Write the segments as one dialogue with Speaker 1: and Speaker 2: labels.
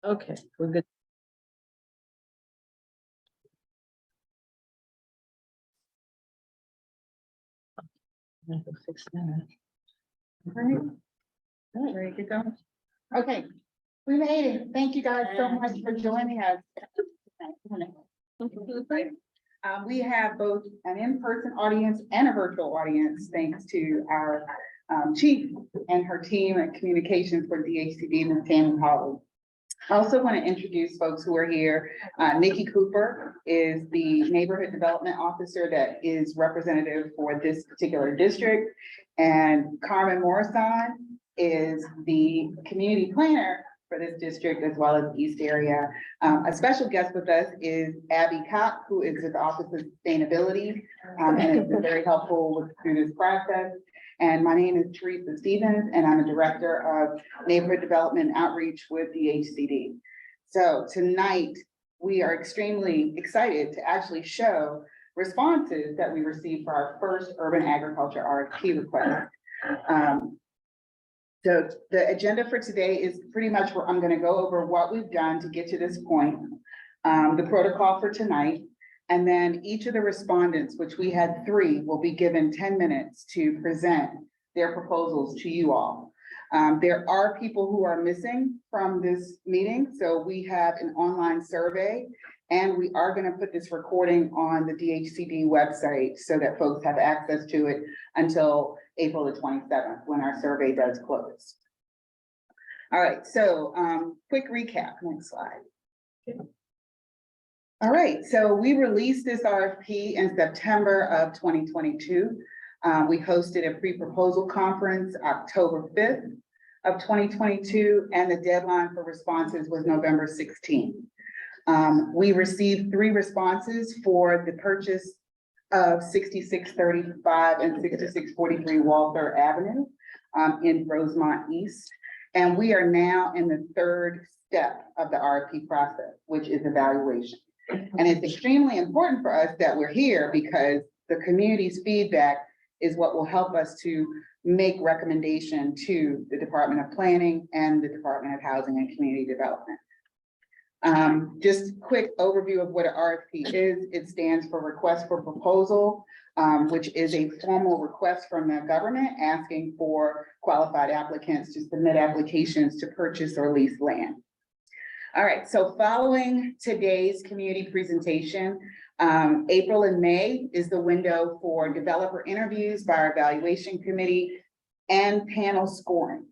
Speaker 1: Okay, we're good. I can fix that.
Speaker 2: Right. Ready to go? Okay, we made it. Thank you guys so much for joining us. We have both an in-person audience and a virtual audience, thanks to our chief and her team at communications for DHCD, Ms. Tammy Holly. I also want to introduce folks who are here. Nikki Cooper is the neighborhood development officer that is representative for this particular district. And Carmen Morrison is the community planner for this district as well as the East area. A special guest with us is Abby Kopp, who is with the Office of Sustainability and has been very helpful through this process. And my name is Teresa Stevens, and I'm a director of neighborhood development outreach with the HCD. So tonight, we are extremely excited to actually show responses that we received for our first urban agriculture RFP request. So the agenda for today is pretty much where I'm going to go over what we've done to get to this point, the protocol for tonight, and then each of the respondents, which we had 3, will be given 10 minutes to present their proposals to you all. There are people who are missing from this meeting, so we have an online survey, and we are going to put this recording on the DHCD website so that folks have access to it until April the 27th, when our survey does close. All right, so quick recap, next slide. All right, so we released this RFP in September of 2022. We hosted a pre-proposal conference October 5th of 2022, and the deadline for responses was November 16th. We received 3 responses for the purchase of 6635 and 6643 Walthers Avenue in Rosemont East. And we are now in the 3rd step of the RFP process, which is evaluation. And it's extremely important for us that we're here because the community's feedback is what will help us to make recommendation to the Department of Planning and the Department of Housing and Community Development. Just quick overview of what an RFP is. It stands for Request for Proposal, which is a formal request from the government asking for qualified applicants to submit applications to purchase or lease land. All right, so following today's community presentation, April and May is the window for developer interviews by our evaluation committee and panel scoring.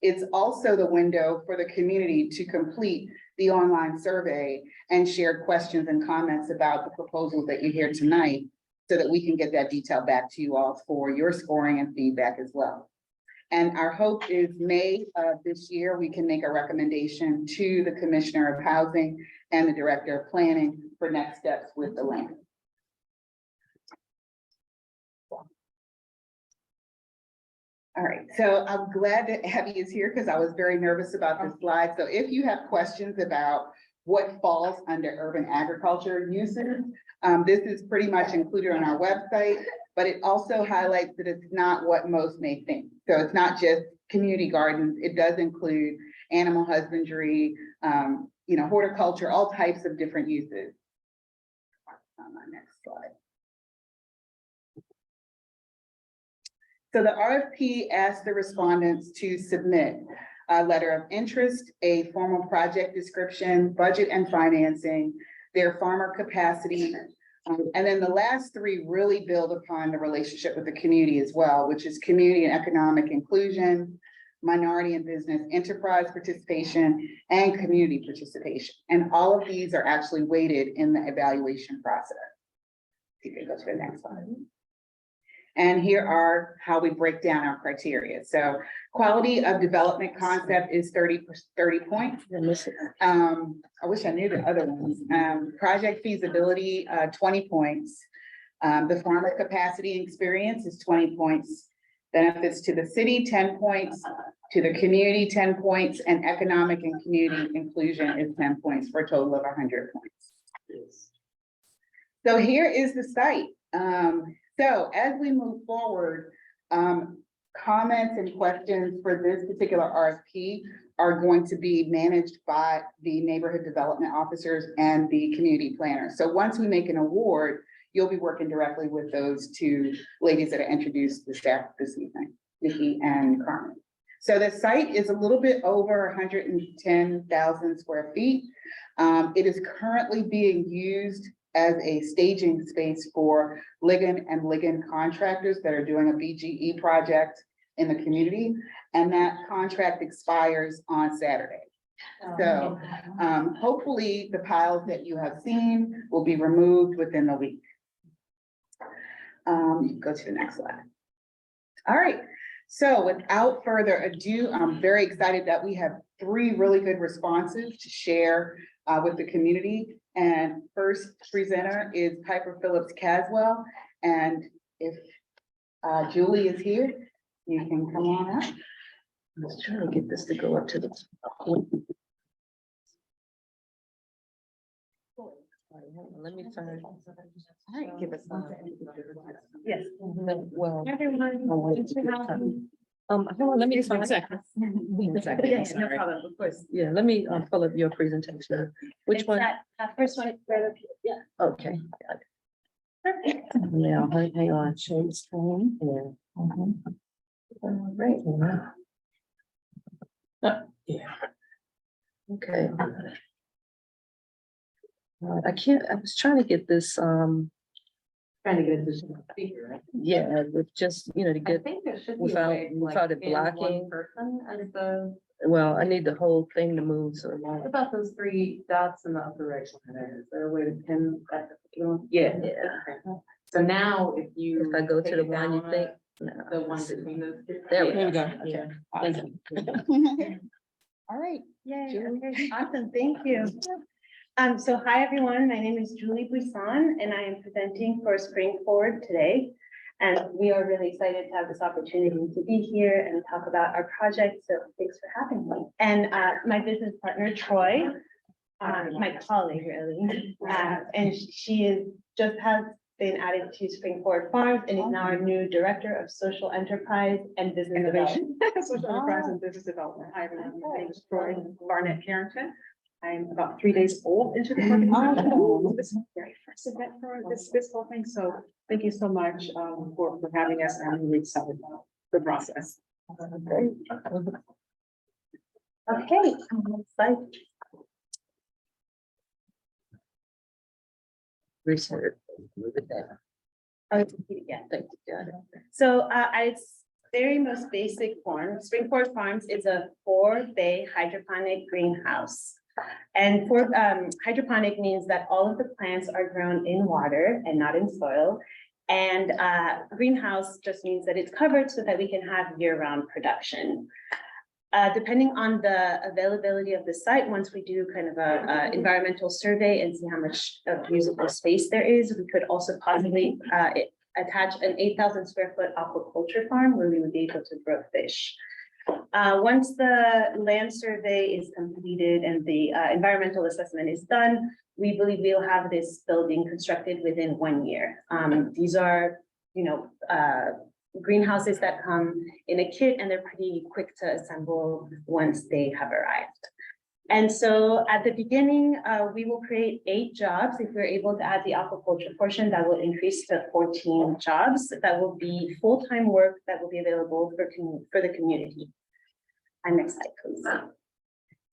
Speaker 2: It's also the window for the community to complete the online survey and share questions and comments about the proposals that you hear tonight so that we can get that detail back to you all for your scoring and feedback as well. And our hope is May of this year, we can make a recommendation to the Commissioner of Housing and the Director of Planning for next steps with the land. All right, so I'm glad that Abby is here because I was very nervous about this slide. So if you have questions about what falls under urban agriculture uses, this is pretty much included on our website, but it also highlights that it's not what most may think. So it's not just community gardens, it does include animal husbandry, horticulture, all types of different uses. On my next slide. So the RFP asked the respondents to submit a letter of interest, a formal project description, budget and financing, their farmer capacity, and then the last 3 really build upon the relationship with the community as well, which is community and economic inclusion, minority and business enterprise participation, and community participation. And all of these are actually weighted in the evaluation process. You can go to the next slide. And here are how we break down our criteria. So quality of development concept is 30 points. I wish I knew the other ones. Project feasibility, 20 points. The farmer capacity and experience is 20 points. Benefits to the city, 10 points. To the community, 10 points. And economic and community inclusion is 10 points for a total of 100 points. So here is the site. So as we move forward, comments and questions for this particular RFP are going to be managed by the neighborhood development officers and the community planners. So once we make an award, you'll be working directly with those two ladies that I introduced the staff this evening, Nikki and Carmen. So the site is a little bit over 110,000 square feet. It is currently being used as a staging space for ligand and ligand contractors that are doing a BGE project in the community. And that contract expires on Saturday. So hopefully the piles that you have seen will be removed within the week. Go to the next slide. All right. So without further ado, I'm very excited that we have 3 really good responses to share with the community. And first presenter is Piper Phillips Caswell. And if Julie is here, you can come on up.
Speaker 1: I was trying to get this to go up to the. Let me find.
Speaker 2: Give us
Speaker 1: Yes. Well.
Speaker 3: Everyone, thanks for having
Speaker 1: Hold on, let me find.
Speaker 3: Yes, no problem, of course.
Speaker 1: Yeah, let me pull up your presentation. Which
Speaker 3: It's
Speaker 1: one?
Speaker 3: that, first one, right up here. Yeah.
Speaker 1: Okay. got it. Now, hang on, share the screen. Yeah. Right. Yeah. Okay. I can't, I was trying to get this,
Speaker 4: Trying to get this speaker, right?
Speaker 1: yeah, with just, to
Speaker 4: I
Speaker 1: get,
Speaker 4: think there should be a
Speaker 1: without-
Speaker 4: way, like,
Speaker 1: without it
Speaker 4: in one
Speaker 1: blocking.
Speaker 4: person as the,
Speaker 1: well, I need the whole thing to move, so.
Speaker 4: what about those 3 dots in the upper right corner? Is there a way to pin that? Yeah.
Speaker 1: Yeah.
Speaker 4: So now if you.
Speaker 1: If I go to
Speaker 4: take
Speaker 1: the
Speaker 4: it
Speaker 1: one you
Speaker 4: down,
Speaker 1: think.
Speaker 4: The one between those 2.
Speaker 1: There we
Speaker 4: Yeah.
Speaker 1: go.
Speaker 4: Okay.
Speaker 1: Thank you.
Speaker 2: All right.
Speaker 3: Yay,
Speaker 2: Julie.
Speaker 3: okay, awesome, thank you. So hi, everyone, my name is Julie Buisson, and I am presenting for Spring Forward today. And we are really excited to have this opportunity to be here and talk about our project, so thanks for having me. And my business partner, Troy, my colleague, really, and she is, just has been added to Spring Forward Farms and is now our new Director of Social Enterprise and Business Innovation.
Speaker 5: Social enterprise and business development. Hi, everyone. My name is Troy Barnett Carrington. I'm about 3 days old into the organization. This is my very first event for this whole thing. So thank you so much for having us. I'm really excited about the process.
Speaker 3: Okay, bye.
Speaker 1: Research. Move it down.
Speaker 3: Yeah.
Speaker 1: Thank you. Got it.
Speaker 3: So its very most basic form, Spring Forward Farms is a 4-bay hydroponic greenhouse. And for hydroponic means that all of the plants are grown in water and not in soil. And greenhouse just means that it's covered so that we can have year-round production. Depending on the availability of the site, once we do kind of a environmental survey and see how much of usable space there is, we could also possibly attach an 8,000 square foot aquaculture farm where we would be able to grow fish. Once the land survey is completed and the environmental assessment is done, we believe we'll have this building constructed within 1 year. These are, greenhouses that come in a kit and they're pretty quick to assemble once they have arrived. And so at the beginning, we will create 8 jobs. If we're able to add the aquaculture portion, that will increase to 14 jobs. That will be full-time work that will be available for the community. Next slide, please.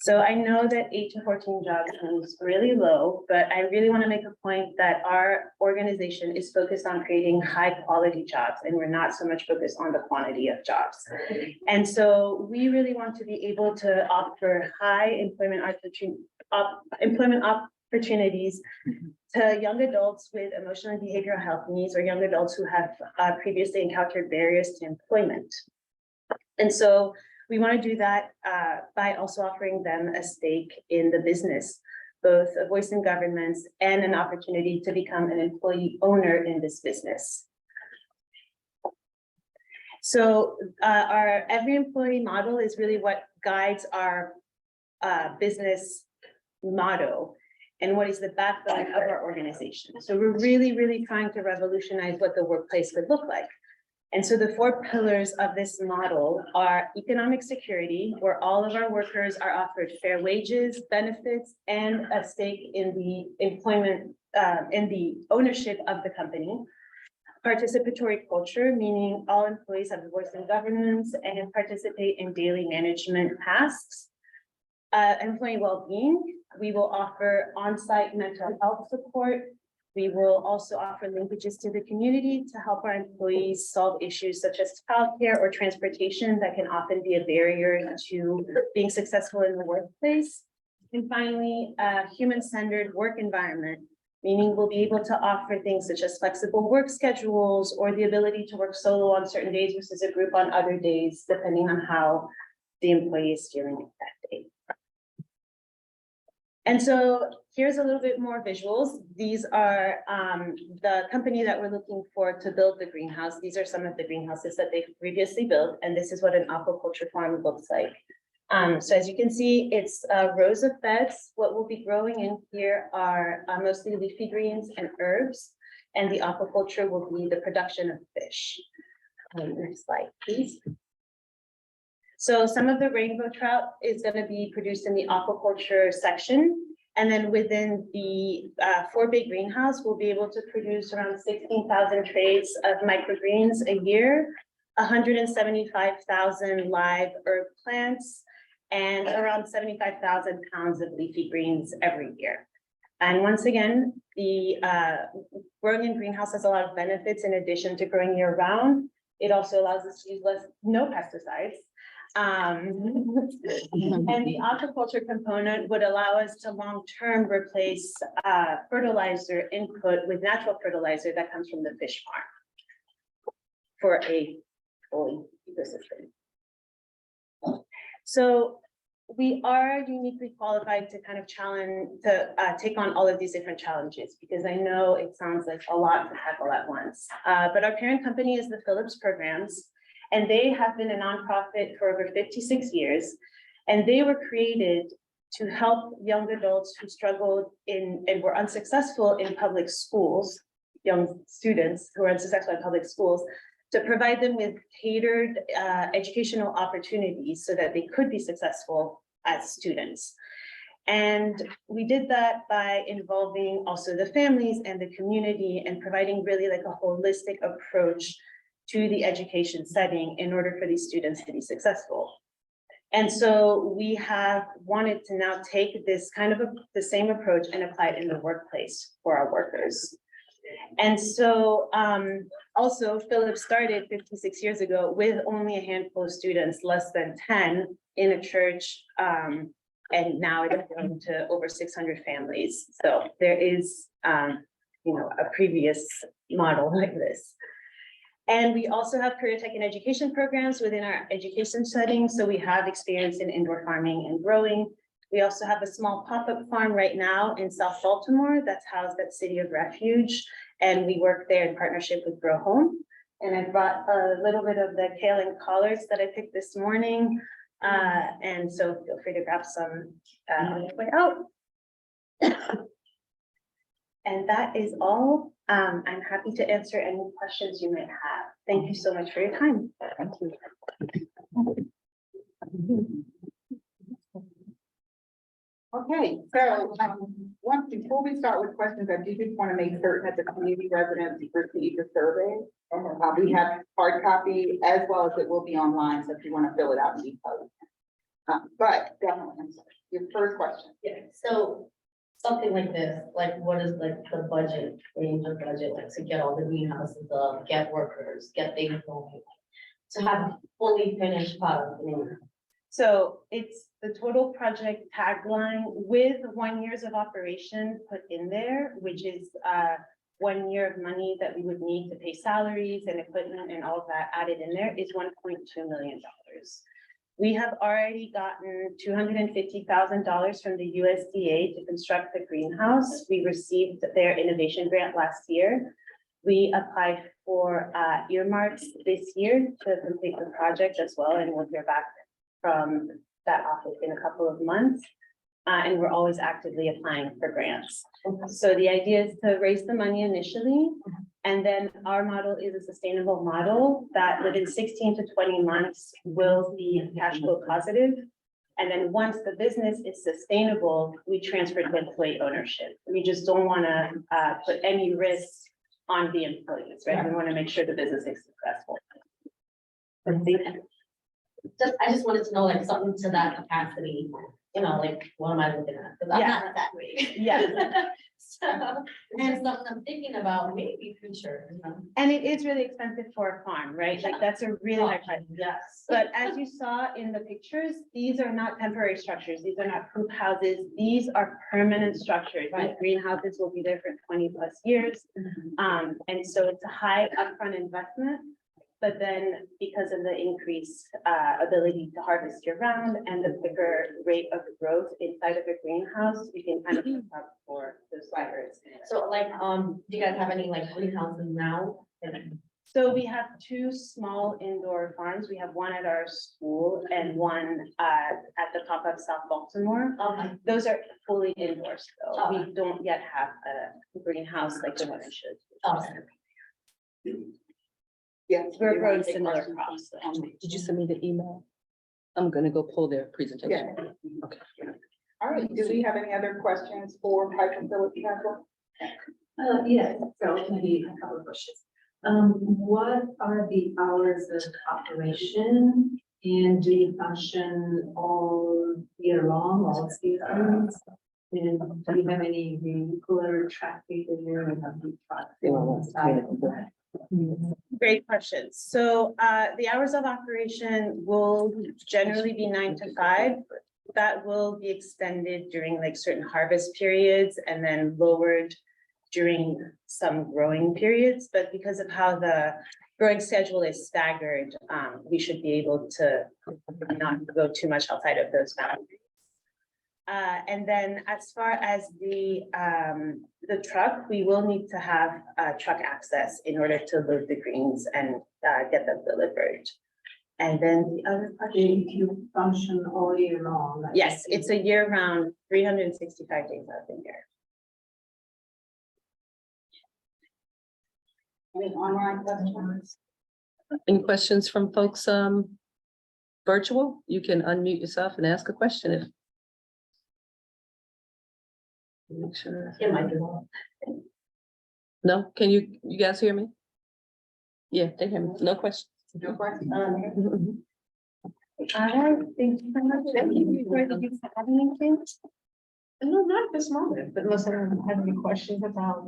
Speaker 3: So I know that 8 to 14 jobs seems really low, but I really want to make a point that our organization is focused on creating high quality jobs, and we're not so much focused on the quantity of jobs. And so we really want to be able to offer high employment opportunities to young adults with emotional and behavioral health needs, or young adults who have previously encountered barriers to employment. And so we want to do that by also offering them a stake in the business, both a voice in governments and an opportunity to become an employee owner in this business. So our every employee model is really what guides our business motto and what is the backbone of our organization. So we're really, really trying to revolutionize what the workplace could look like. And so the four pillars of this model are economic security, where all of our workers are offered fair wages, benefits, and a stake in the employment, in the ownership of the company. Participatory culture, meaning all employees have a voice in governance and participate in daily management tasks. Employee well-being, we will offer on-site mental health support. We will also offer linkages to the community to help our employees solve issues such as childcare or transportation that can often be a barrier to being successful in the workplace. And finally, a human-centered work environment, meaning we'll be able to offer things such as flexible work schedules or the ability to work solo on certain days versus a group on other days, depending on how the employee is feeling that day. And so here's a little bit more visuals. These are the company that we're looking for to build the greenhouse. These are some of the greenhouses that they've previously built, and this is what an aquaculture farm looks like. So as you can see, it's rows of beds. What we'll be growing in here are mostly leafy greens and herbs, and the aquaculture will be the production of fish. Next slide, please. So some of the rainbow trout is going to be produced in the aquaculture section. And then within the 4-bay greenhouse, we'll be able to produce around 16,000 trays of microgreens a year, 175,000 live herb plants, and around 75,000 pounds of leafy greens every year. And once again, the growing in greenhouse has a lot of benefits in addition to growing year round. It also allows us to use no pesticides. And the aquaculture component would allow us to long-term replace fertilizer input with natural fertilizer that comes from the fish farm for a full ecosystem. So we are uniquely qualified to kind of take on all of these different challenges, because I know it sounds like a lot to tackle at once. But our parent company is the Phillips Programs, and they have been a nonprofit for over 56 years. And they were created to help young adults who struggled and were unsuccessful in public schools, young students who are unsuccessful in public schools, to provide them with catered educational opportunities so that they could be successful as students. And we did that by involving also the families and the community and providing really like a holistic approach to the education setting in order for these students to be successful. And so we have wanted to now take this kind of the same approach and apply it in the workplace for our workers. And so also Phillips started 56 years ago with only a handful of students, less than 10 in a church. And now it's grown to over 600 families. So there is, a previous model like this. And we also have career tech and education programs within our education setting. So we have experience in indoor farming and growing. We also have a small pop-up farm right now in South Baltimore that's housed at City of Refuge. And we work there in partnership with Grow Home. And I brought a little bit of the kale and collards that I picked this morning. And so feel free to grab some on your way out. And that is all. I'm happy to answer any questions you might have. Thank you so much for your time.
Speaker 1: Thank you.
Speaker 2: Okay, so before we start with questions, I do just want to make certain that the community residents receive the survey. We have hard copy as well as it will be online, so if you want to fill it out and be posted. But definitely, I'm sorry. Your first question.
Speaker 1: Yeah, so something like this, like what is like the budget, range of budget, like to get all the greenhouses up, get workers, get things going, to have fully finished product?
Speaker 3: So it's the total project tagline with 1 year of operation put in there, which is 1 year of money that we would need to pay salaries and equipment and all of that added in there is $1.2 million. We have already gotten $250,000 from the USDA to construct the greenhouse. We received their innovation grant last year. We applied for earmarks this year to complete the project as well, and we'll hear back from that office in a couple of months. And we're always actively applying for grants. So the idea is to raise the money initially And then our model is a sustainable model that within 16 to 20 months will be cash flow positive. And then once the business is sustainable, we transfer to employee ownership. We just don't want to put any risk on the employees, right? We want to make sure the business is successful.
Speaker 1: I just wanted to know like something to that capacity, you know, like, what am I looking at? Because I'm
Speaker 3: Yeah.
Speaker 1: not that big.
Speaker 3: Yeah.
Speaker 1: So, it's just something I'm thinking about, maybe future, you know.
Speaker 3: And it is really expensive for a farm, right? Like that's a really high price.
Speaker 1: Yes.
Speaker 3: But as you saw in the pictures, these are not temporary structures. These are not hoop houses. These are permanent structures. These
Speaker 1: Right.
Speaker 3: greenhouses will be there for 20+ years. And so it's a high upfront investment. But then because of the increased ability to harvest year round and the quicker rate of growth inside of a greenhouse, you can kind of make up for those fibers.
Speaker 1: So like, do you guys have any like greenhouses now?
Speaker 3: So we have 2 small indoor farms. We have one at our school and one at the top of South Baltimore.
Speaker 1: Okay.
Speaker 3: Those are fully indoors, though.
Speaker 1: Oh.
Speaker 3: We don't yet have a greenhouse like the one I showed.
Speaker 1: Okay.
Speaker 2: Yes.
Speaker 3: We're growing similar crops.
Speaker 4: Did you send me the email? I'm gonna go pull their presentation.
Speaker 2: Yeah.
Speaker 4: Okay.
Speaker 2: All right, do we have any other questions for pipe and facility council?
Speaker 6: Yeah, so maybe a couple of questions. What are the hours of operation and do you function all year long, all seasons? And do you have any vehicular traffic in there?
Speaker 3: Great question. So the hours of operation will generally be 9 to 5. That will be extended during like certain harvest periods and then lowered during some growing periods. But because of how the growing schedule is staggered, we should be able to not go too much outside of those boundaries. And then as far as the truck, we will need to have truck access in order to load the greens and get them delivered. And then the other question,
Speaker 6: You function all year long? like-
Speaker 3: yes, it's a year-round, 365 days out of the year.
Speaker 2: Any online questions?
Speaker 4: Any questions from folks, virtual? You can unmute yourself and ask a question if. Make sure.
Speaker 1: It might be more.
Speaker 4: No, can you guys hear me? Yeah, they hear me. No questions.
Speaker 2: No questions?
Speaker 3: I don't think so much. Thank you for anything.
Speaker 5: No, not at this moment, but unless anyone has any questions about.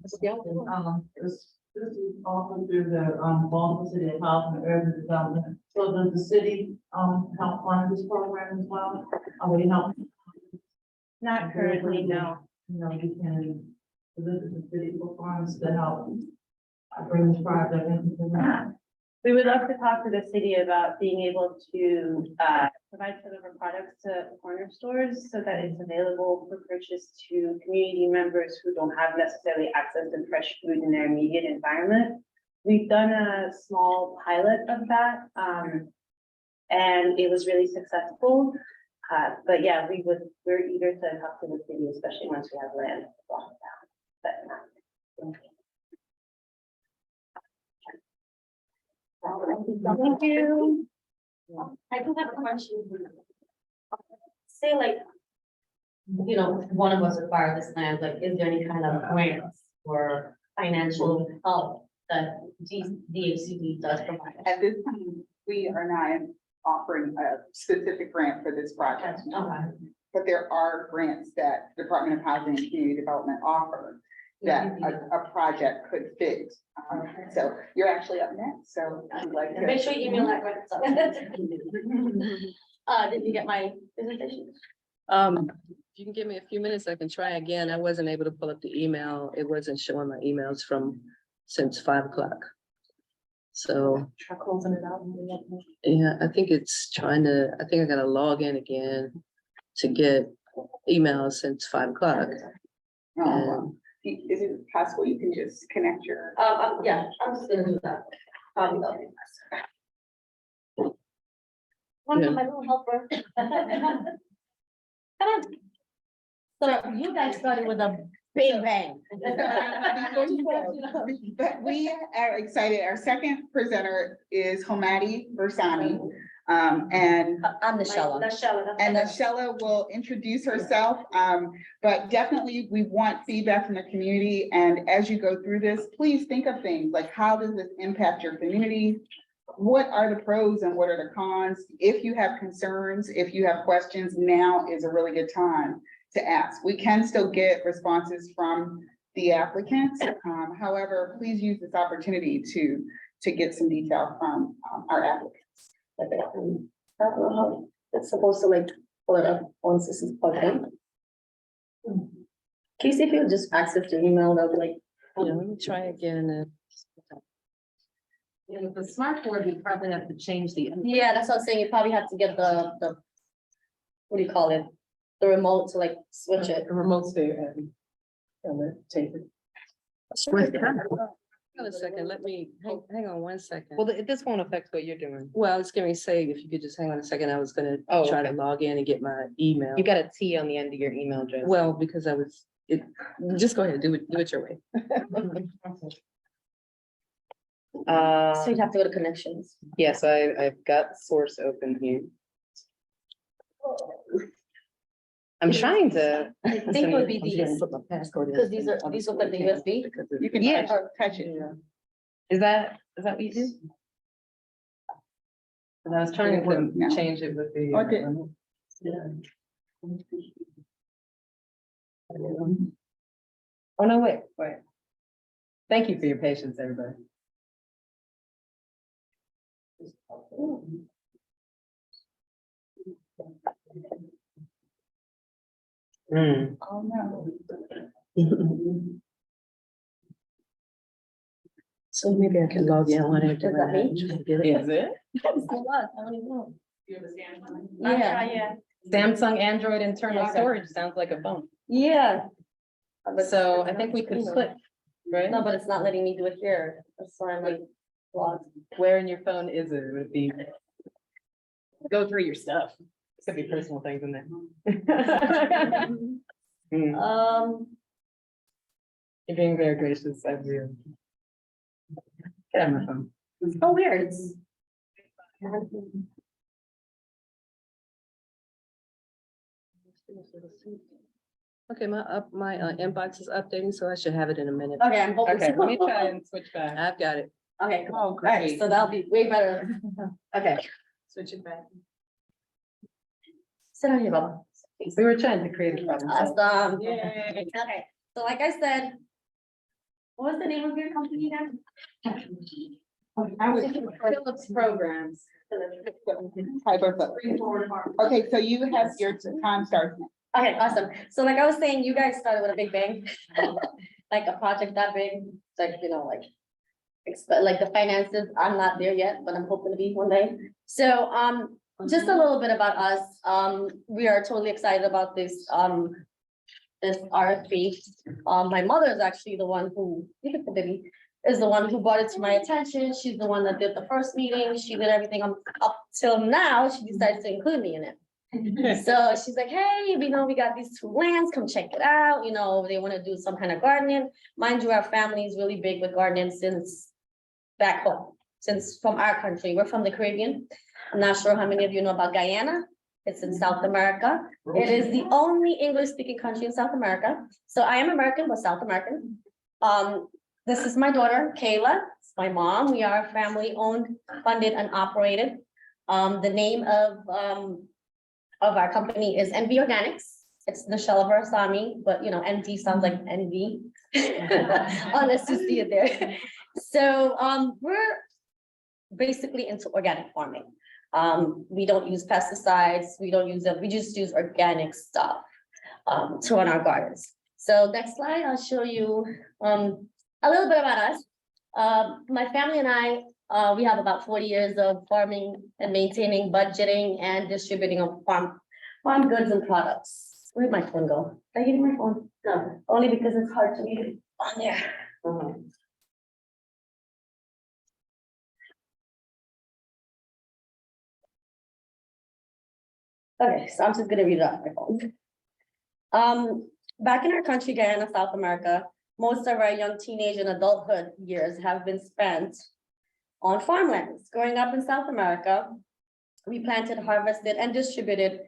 Speaker 7: This is often through the, Walthers City Health and Urban Development. So does the city, help fund this program as well? Or we help?
Speaker 3: Not currently, no.
Speaker 7: You know, you can visit the city performance to help bring this project into.
Speaker 3: We would love to talk to the city about being able to provide some of our products to corner stores so that it's available for purchase to community members who don't have necessarily access to fresh food in their immediate environment. We've done a small pilot of that, and it was really successful. But yeah, we're eager to talk to the city, especially once we have land to block down. But thank you.
Speaker 1: I do have a question. Say like, you know, one of us acquired this land, like, is there any kind of grants or financial help that DHCD does provide?
Speaker 2: At this time, we are not offering a specific grant for this project.
Speaker 1: Okay.
Speaker 2: But there are grants that Department of Housing and Community Development offer that a project could fit. So you're actually up next, so I'd like to.
Speaker 1: Make sure you email that grant. Did you get my presentation?
Speaker 4: If you can give me a few minutes, I can try again. I wasn't able to pull up the email. It wasn't showing my emails from since 5 o'clock. So,
Speaker 5: Try closing it out.
Speaker 4: yeah, I think it's trying to, I think I gotta log in again to get emails since 5 o'clock.
Speaker 2: Oh, is it possible you can just connect your?
Speaker 1: Yeah, I'm just gonna do that. Probably that'll be faster. One of my little helper. Come on. So you guys started with a Big bang.
Speaker 2: But we are excited. Our second presenter is Homadi Bersani. And
Speaker 1: I'm Michelle.
Speaker 2: Ashella will introduce herself, but definitely we want feedback from the community. And as you go through this, please think of things like, how does this impact your community? What are the pros and what are the cons? If you have concerns, if you have questions, now is a really good time to ask. We can still get responses from the applicants. However, please use this opportunity to get some detail from our applicants.
Speaker 1: I don't know how it's supposed to like pull it up once this is plugged in. Can you see if you just access your email, that would like,
Speaker 4: Yeah, let me try again.
Speaker 6: Yeah, with the smart board, we probably have to change the.
Speaker 1: yeah, that's what I was saying, you probably have to get the, what do you call it? The remote to like switch it.
Speaker 7: The remote's there and take it.
Speaker 4: Hold a second, let me, hang on one second.
Speaker 8: Well, this won't affect what you're doing.
Speaker 4: Well, I was gonna say, if you could just hang on a second, I was gonna
Speaker 8: Oh,
Speaker 4: try to
Speaker 8: okay.
Speaker 4: log in and get my email.
Speaker 8: You got a T on the end of your email address.
Speaker 4: Well, because just go ahead, do it your way.
Speaker 1: So you'd have to go to connections.
Speaker 8: Yes, I've got source open here. I'm trying to.
Speaker 1: I think it would be
Speaker 4: I'm
Speaker 1: these,
Speaker 4: gonna put my passcode in.
Speaker 1: because these look like the USB.
Speaker 2: You can
Speaker 8: Yeah.
Speaker 2: touch it.
Speaker 8: Is that what you do?
Speaker 7: And I was trying
Speaker 2: No.
Speaker 7: to change it with the.
Speaker 2: Okay.
Speaker 8: Oh, no, wait. Thank you for your patience, everybody. Hmm.
Speaker 2: Oh, no.
Speaker 4: So maybe I can log in when I do
Speaker 1: Does that mean?
Speaker 8: Is it?
Speaker 1: I don't even know.
Speaker 3: Yeah,
Speaker 1: Yeah,
Speaker 3: yeah.
Speaker 8: Samsung Android internal
Speaker 1: Okay.
Speaker 8: storage sounds like a phone.
Speaker 1: yeah.
Speaker 8: So I think we could click, right?
Speaker 1: No, but it's not letting me do it here. That's why I'm like logged.
Speaker 8: Where in your phone is it? Would it be? Go through your stuff. Could be personal things in there. Hmm. You're being very gracious, I really. Get out of my phone.
Speaker 1: Oh, weird. It's.
Speaker 4: Okay, my inbox is updating, so I should have it in a minute.
Speaker 1: Okay, I'm hoping.
Speaker 8: Okay, let me try and switch back.
Speaker 4: I've got it.
Speaker 1: Okay, cool.
Speaker 2: Oh, great.
Speaker 1: So that'll be way better. Okay,
Speaker 7: Switch it back.
Speaker 1: sit down here, Bubba.
Speaker 8: We were trying to create a problem.
Speaker 1: Awesome.
Speaker 7: Yay.
Speaker 1: Okay, so like I said, what was the name of your company again?
Speaker 2: I was.
Speaker 1: Phillips Programs.
Speaker 2: Hi, Bertha. Okay, so you have your time starts now.
Speaker 1: Okay, awesome. So like I was saying, you guys started with a big bang. Like a project that big, it's like, you know, like the finances, I'm not there yet, but I'm hoping to be one day. So, just a little bit about us. We are totally excited about this RFP. My mother is actually the one who, is the one who brought it to my attention. She's the one that did the first meeting. She did everything up till now. She decides to include me in it. So she's like, hey, we got these 2 lands, come check it out. You know, they want to do some kind of gardening. Mind you, our family is really big with gardening since back home, since from our country. We're from the Caribbean. I'm not sure how many of you know about Guyana. It's in South America. It is the only English-speaking country in South America. So I am American, but South American. This is my daughter, Kayla. It's my mom. We are family-owned, funded, and operated. The name of our company is NV Organics. It's the shell of our Asami, but you know, NV sounds like NV. Unless you see it there. So we're basically into organic farming. We don't use pesticides, we just use organic stuff to run our gardens. So next slide, I'll show you a little bit about us. My family and I, we have about 40 years of farming and maintaining, budgeting, and distributing of farm goods and products. Where'd my phone go? Did I give you my phone? No, only because it's hard to read it on there. Okay, so I'm just gonna read it off my phone.
Speaker 9: Back in our country, Guyana, South America, most of our young teenage and adulthood years have been spent on farmlands. Growing up in South America, we planted, harvested, and distributed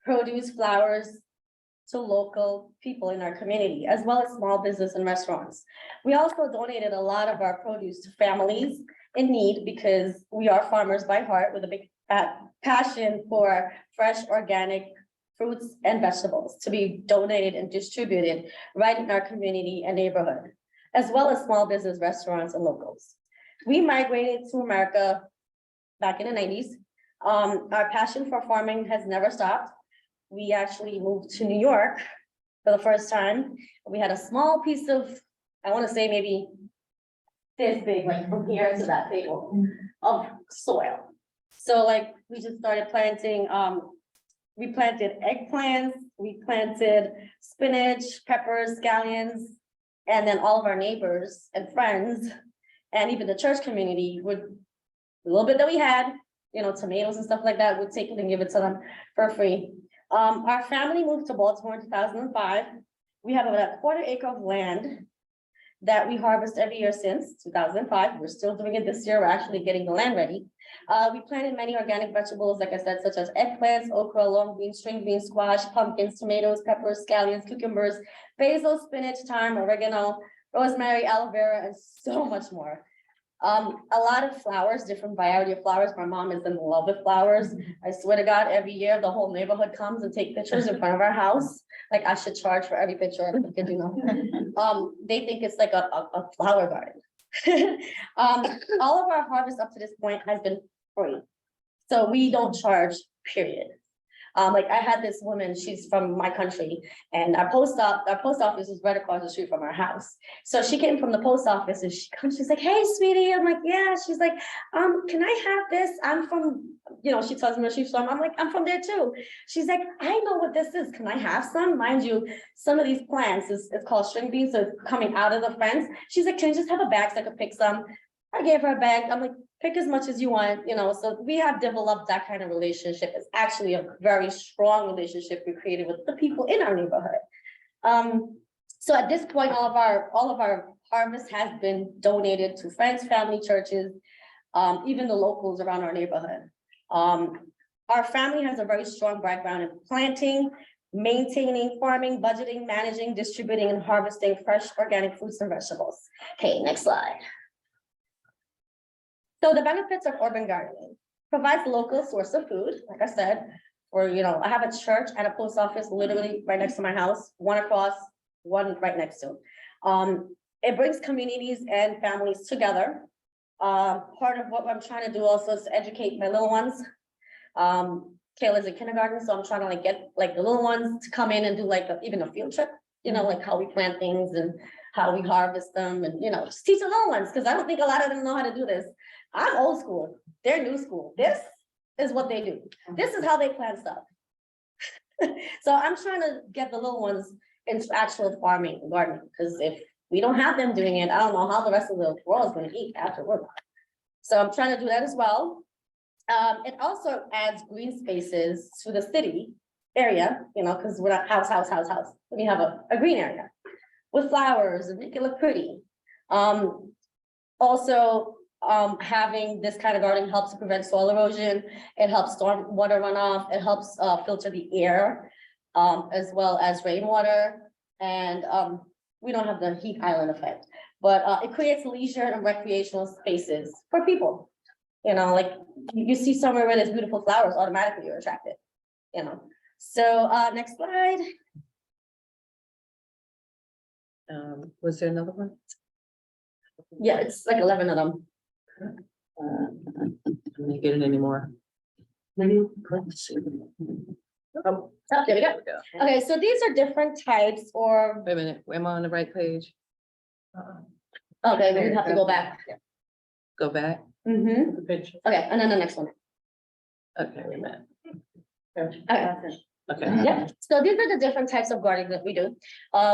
Speaker 9: produce, flowers to local people in our community, as well as small business and restaurants. We also donated a lot of our produce to families in need because we are farmers by heart with a big passion for fresh, organic fruits and vegetables to be donated and distributed right in our community and neighborhood, as well as small business restaurants and locals. We migrated to America back in the 90s. Our passion for farming has never stopped. We actually moved to New York for the first time. We had a small piece of, I want to say maybe this big, like from here to that table of soil. So like we just started planting, we planted eggplants, we planted spinach, peppers, scallions, and then all of our neighbors and friends, and even the church community would, a little bit that we had, you know, tomatoes and stuff like that, would take it and give it to them for free. Our family moved to Baltimore in 2005. We have about a 1/4 acre of land that we harvest every year since 2005. We're still doing it this year. We're actually getting the land ready. We planted many organic vegetables, like I said, such as eggplants, okra, long beans, string beans, squash, pumpkins, tomatoes, peppers, scallions, cucumbers, basil, spinach, thyme, oregano, rosemary, aloe vera, and so much more. A lot of flowers, different variety of flowers. My mom is in love with flowers. I swear to God, every year the whole neighborhood comes and take pictures in front of our house. Like I should charge for every picture. I'm thinking, you know. They think it's like a flower garden. All of our harvest up to this point has been free. So we don't charge, period. Like I had this woman, she's from my country, and our post office is right across the street from our house. So she came from the post office and she comes, she's like, "Hey, sweetie." I'm like, "Yeah." She's like, "Can I have this? I'm from," you know, she tells me where she's from. I'm like, "I'm from there too." She's like, "I know what this is. Can I have some?" Mind you, some of these plants it's called string beans, so it's coming out of the fence. She's like, "Can you just have a bag so I could pick some?" I gave her a bag. I'm like, "Pick as much as you want," you know, so we have developed that kind of relationship. It's actually a very strong relationship we created with the people in our neighborhood. So at this point, all of our harvest has been donated to friends, family, churches, even the locals around our neighborhood. Our family has a very strong background in planting, maintaining, farming, budgeting, managing, distributing, and harvesting fresh organic fruits and vegetables. Okay, next slide. So the benefits of urban gardening: provides a local source of food, like I said, or, you know, I have a church and a post office literally right next to my house, one across, one right next to. It brings communities and families together. Part of what I'm trying to do also is to educate my little ones. Kayla's in kindergarten, so I'm trying to like get like the little ones to come in and do like even a field trip, you know, like how we plant things and how we harvest them, and, you know, just teach the little ones, because I don't think a lot of them know how to do this. I'm old school, they're new school. This is what they do. This is how they plant stuff. So I'm trying to get the little ones into actual farming and gardening, because if we don't have them doing it, I don't know how the rest of the world is going to eat afterward. So I'm trying to do that as well. It also adds green spaces to the city area, you know, because we're not house. We have a green area with flowers and make it look pretty. Also, having this kind of gardening helps to prevent soil erosion. It helps storm water runoff. It helps filter the air, as well as rainwater. And we don't have the heat island effect, but it creates leisure and recreational spaces for people. You know, like you see somewhere where there's beautiful flowers, automatically you're attracted, you know. So next slide.
Speaker 4: Was there another one?
Speaker 9: Yeah, it's like 11 of them.
Speaker 4: Can you get it anymore? Let's see.
Speaker 9: Oh, there we go. Okay, so these are different types, or
Speaker 4: Wait a minute, am I on the right page?
Speaker 9: okay, we have to go back.
Speaker 4: Go back.
Speaker 9: Mm-hmm.
Speaker 4: The picture.
Speaker 9: Okay, and then the next one.
Speaker 4: Okay, wait a minute.
Speaker 9: Okay.
Speaker 4: Okay.
Speaker 9: Yeah, so these are the different types of gardening that we do.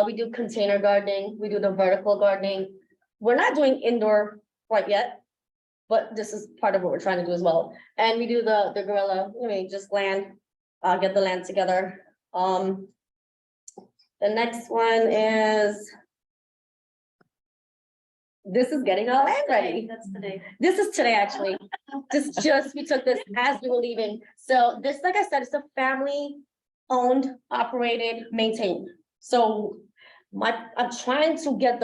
Speaker 9: We do container gardening, we do the vertical gardening. We're not doing indoor quite yet, but this is part of what we're trying to do as well. And we do the guerrilla, I mean, just land, get the land together. The The next one is. This is getting our land ready.
Speaker 1: That's today.
Speaker 9: This is today, actually. We took this as we were leaving. So this, like I said, it's a family owned, operated, maintained. So I'm trying to get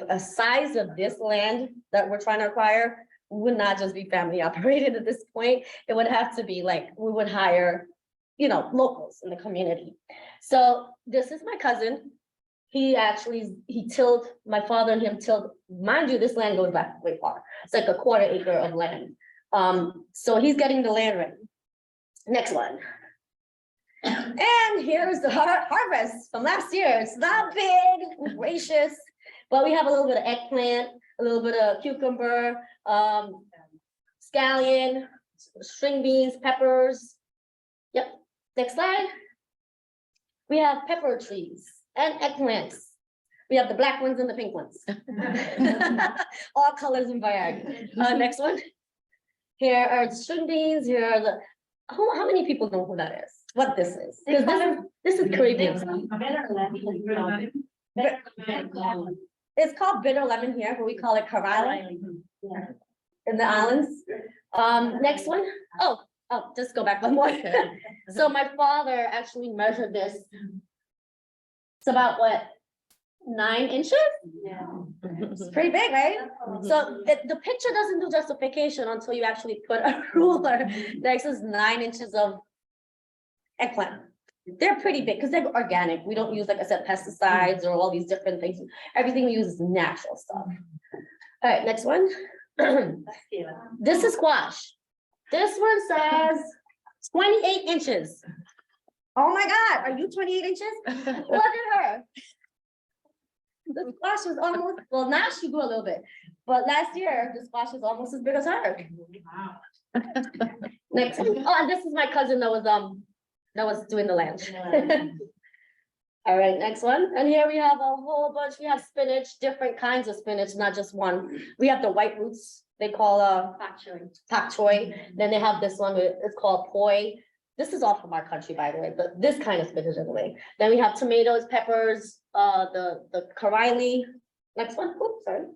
Speaker 9: a size of this land that we're trying to acquire would not just be family operated at this point. It would have to be like, we would hire, locals in the community. So this is my cousin. He tilled, my father and him tilled, mind you, this land goes back way far. It's like a 1/4 acre of land. So he's getting the land ready. Next one. And here's the harvest from last year. It's not big, gracious, but we have a little bit of eggplant, a little bit of cucumber, scallion, string beans, peppers. Yep, next slide. We have pepper trees and eggplants. We have the black ones and the pink ones. All colors and variety. Next one. Here are the string beans. Here are the, how many people know who that is? What this is? Because this is Caribbean. It's called bitter lemon here, but we call it Carolina in the islands. Next one. Oh, just go back one more. So my father actually measured this. It's about what, 9 inches?
Speaker 1: Yeah.
Speaker 9: It's pretty big, right? So the picture doesn't do justification until you actually put a ruler next to 9 inches of eggplant. They're pretty big because they're organic. We don't use, like I said, pesticides or all these different things. Everything we use is natural stuff. All right, next one. This is squash. This one says 28 inches. Oh my God, are you 28 inches? Look at her. The squash was almost, well, now she grew a little bit, but last year the squash was almost as big as her. Next one. Oh, and this is my cousin that was doing the land. All right, next one. And here we have a whole bunch. We have spinach, different kinds of spinach, not just one. We have the white roots they call pak choy. Then they have this one, it's called poi. This is all from our country, by the way, but this kind of spinach anyway. Then we have tomatoes, peppers, the Karali. Next one. Oops, sorry.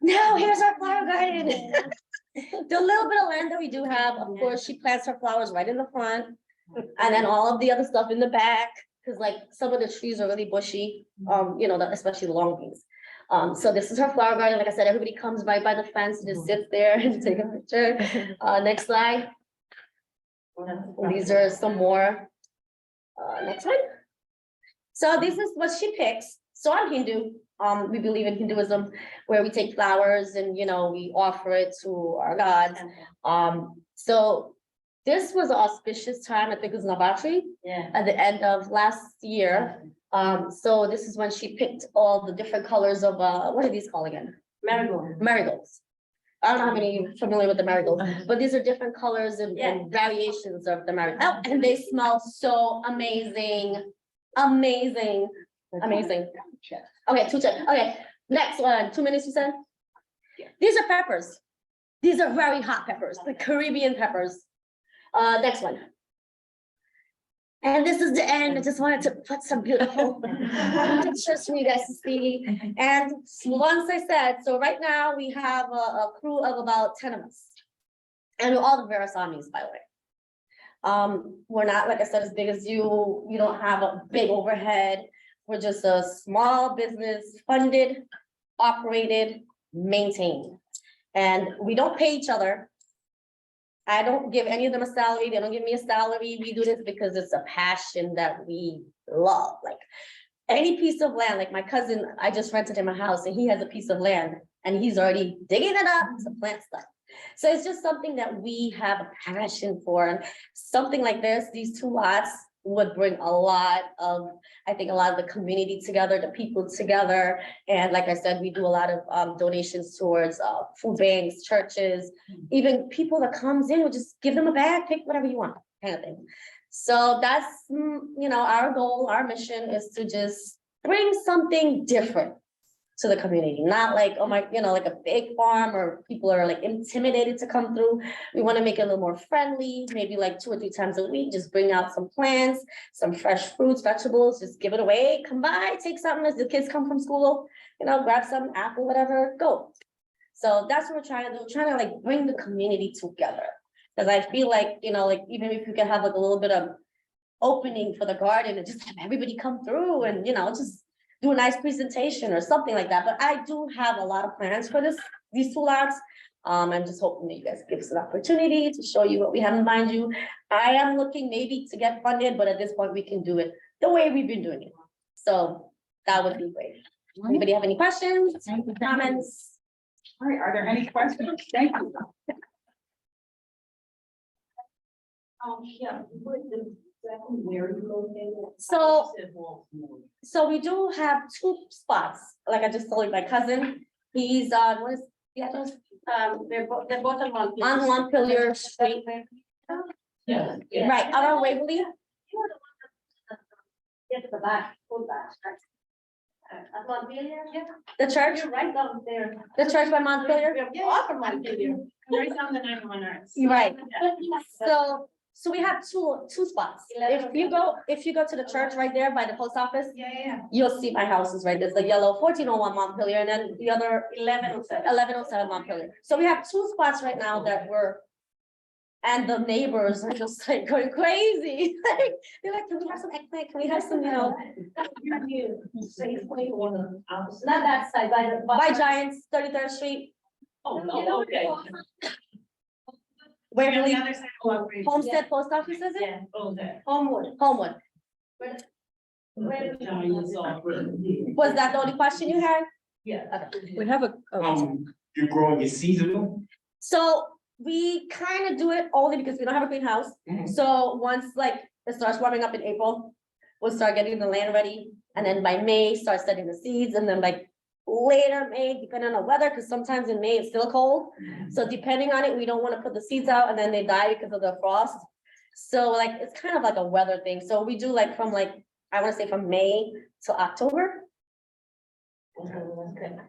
Speaker 9: Now here's our flower garden. The little bit of land that we do have, of course, she plants her flowers right in the front, and then all of the other stuff in the back, because like some of the trees are really bushy, especially the long beans. So this is her flower garden. Like I said, everybody comes right by the fence and just sits there and take a picture. Next slide. These are some more. Next one. So this is what she picks. So I'm Hindu. We believe in Hinduism, where we take flowers and we offer it to our gods. So this was an auspicious time. I think it was Navratri at the end of last year. So this is when she picked all the different colors of what are these called again? Marigolds. I don't know how many are familiar with the marigolds, but these are different colors and variations of the marigold. Oh, and they smell so amazing. Amazing. Okay, 2 check. Okay, next one. 2 minutes, you said? These are peppers. These are very hot peppers, the Caribbean peppers. Next one. And this is the end. I just wanted to put some beautiful pictures for you guys to see. And once I said, so right now we have a crew of about 10 of us. And we're all the Verasamis, by the way. We're not, like I said, as big as you. You don't have a big overhead. We're just a small business, funded, operated, maintained. And we don't pay each other. I don't give any of them a salary. They don't give me a salary. We do this because it's a passion that we love. Like any piece of land, like my cousin, I just rented him a house and he has a piece of land and he's already digging it up to plant stuff. So it's just something that we have a passion for. And something like this, these 2 lots would bring a lot of, I think, a lot of the community together, the people together. And like I said, we do a lot of donations towards food banks, churches, even people that comes in, we just give them a bag, pick whatever you want, kind of thing. So that's, our goal, our mission is to just bring something different to the community, not like, oh my, like a big farm or people are like intimidated to come through. We want to make it a little more friendly, maybe like 2 or 3 times a week, just bring out some plants, some fresh fruits, vegetables, just give it away, come by, take something as the kids come from school, grab some apple, whatever, go. So that's what we're trying to do, trying to like bring the community together. Cause I feel like, like even if you can have like a little bit of opening for the garden and just have everybody come through and, just do a nice presentation or something like that. But I do have a lot of plans for these 2 lots. I'm just hoping that you guys give us an opportunity to show you what we have in mind you. I am looking maybe to get funded, but at this point we can do it the way we've been doing it. So that would be great. Anybody have any questions, comments?
Speaker 2: All right, are there any questions? Thank you.
Speaker 1: Yeah. Where are you located?
Speaker 9: So we do have 2 spots, like I just told you, my cousin, he's on, what is,
Speaker 1: They're both on
Speaker 9: on Montpelier Street,
Speaker 1: Yeah.
Speaker 9: right, out on Waverly.
Speaker 1: Get to the back, go back. At Montpelier, yeah.
Speaker 9: The church,
Speaker 1: You're right down there.
Speaker 9: the church by Montpelier,
Speaker 1: Yeah, off from Montpelier. Right down the 911.
Speaker 9: right. So we have two spots. If you go to the church right there by the post office,
Speaker 1: Yeah.
Speaker 9: you'll see my house is right. There's the yellow 1401 Montpelier and then the other 1107 Montpelier. So we have 2 spots right now that and the neighbors are just like going crazy. They're like, can we have some eggplant? Can we have some,
Speaker 1: Not that side,
Speaker 9: by Giants, 33rd Street,
Speaker 1: Oh, no, okay.
Speaker 9: Waverly,
Speaker 1: other side of
Speaker 9: Homestead Post Office, is it?
Speaker 1: Yeah, okay.
Speaker 9: Homewood. Was that the only question you had?
Speaker 1: Yeah.
Speaker 4: We have a,
Speaker 10: You're growing it seasonal?
Speaker 9: So we kind of do it only because we don't have a greenhouse.
Speaker 10: Mhm.
Speaker 9: So once like it starts warming up in April, we'll start getting the land ready. And then by May, start setting the seeds and then like later May, depending on the weather, because sometimes in May it's still cold. So depending on it, we don't want to put the seeds out and then they die because of the frost. So like, it's kind of like a weather thing. So we do like from like, I want to say from May to October.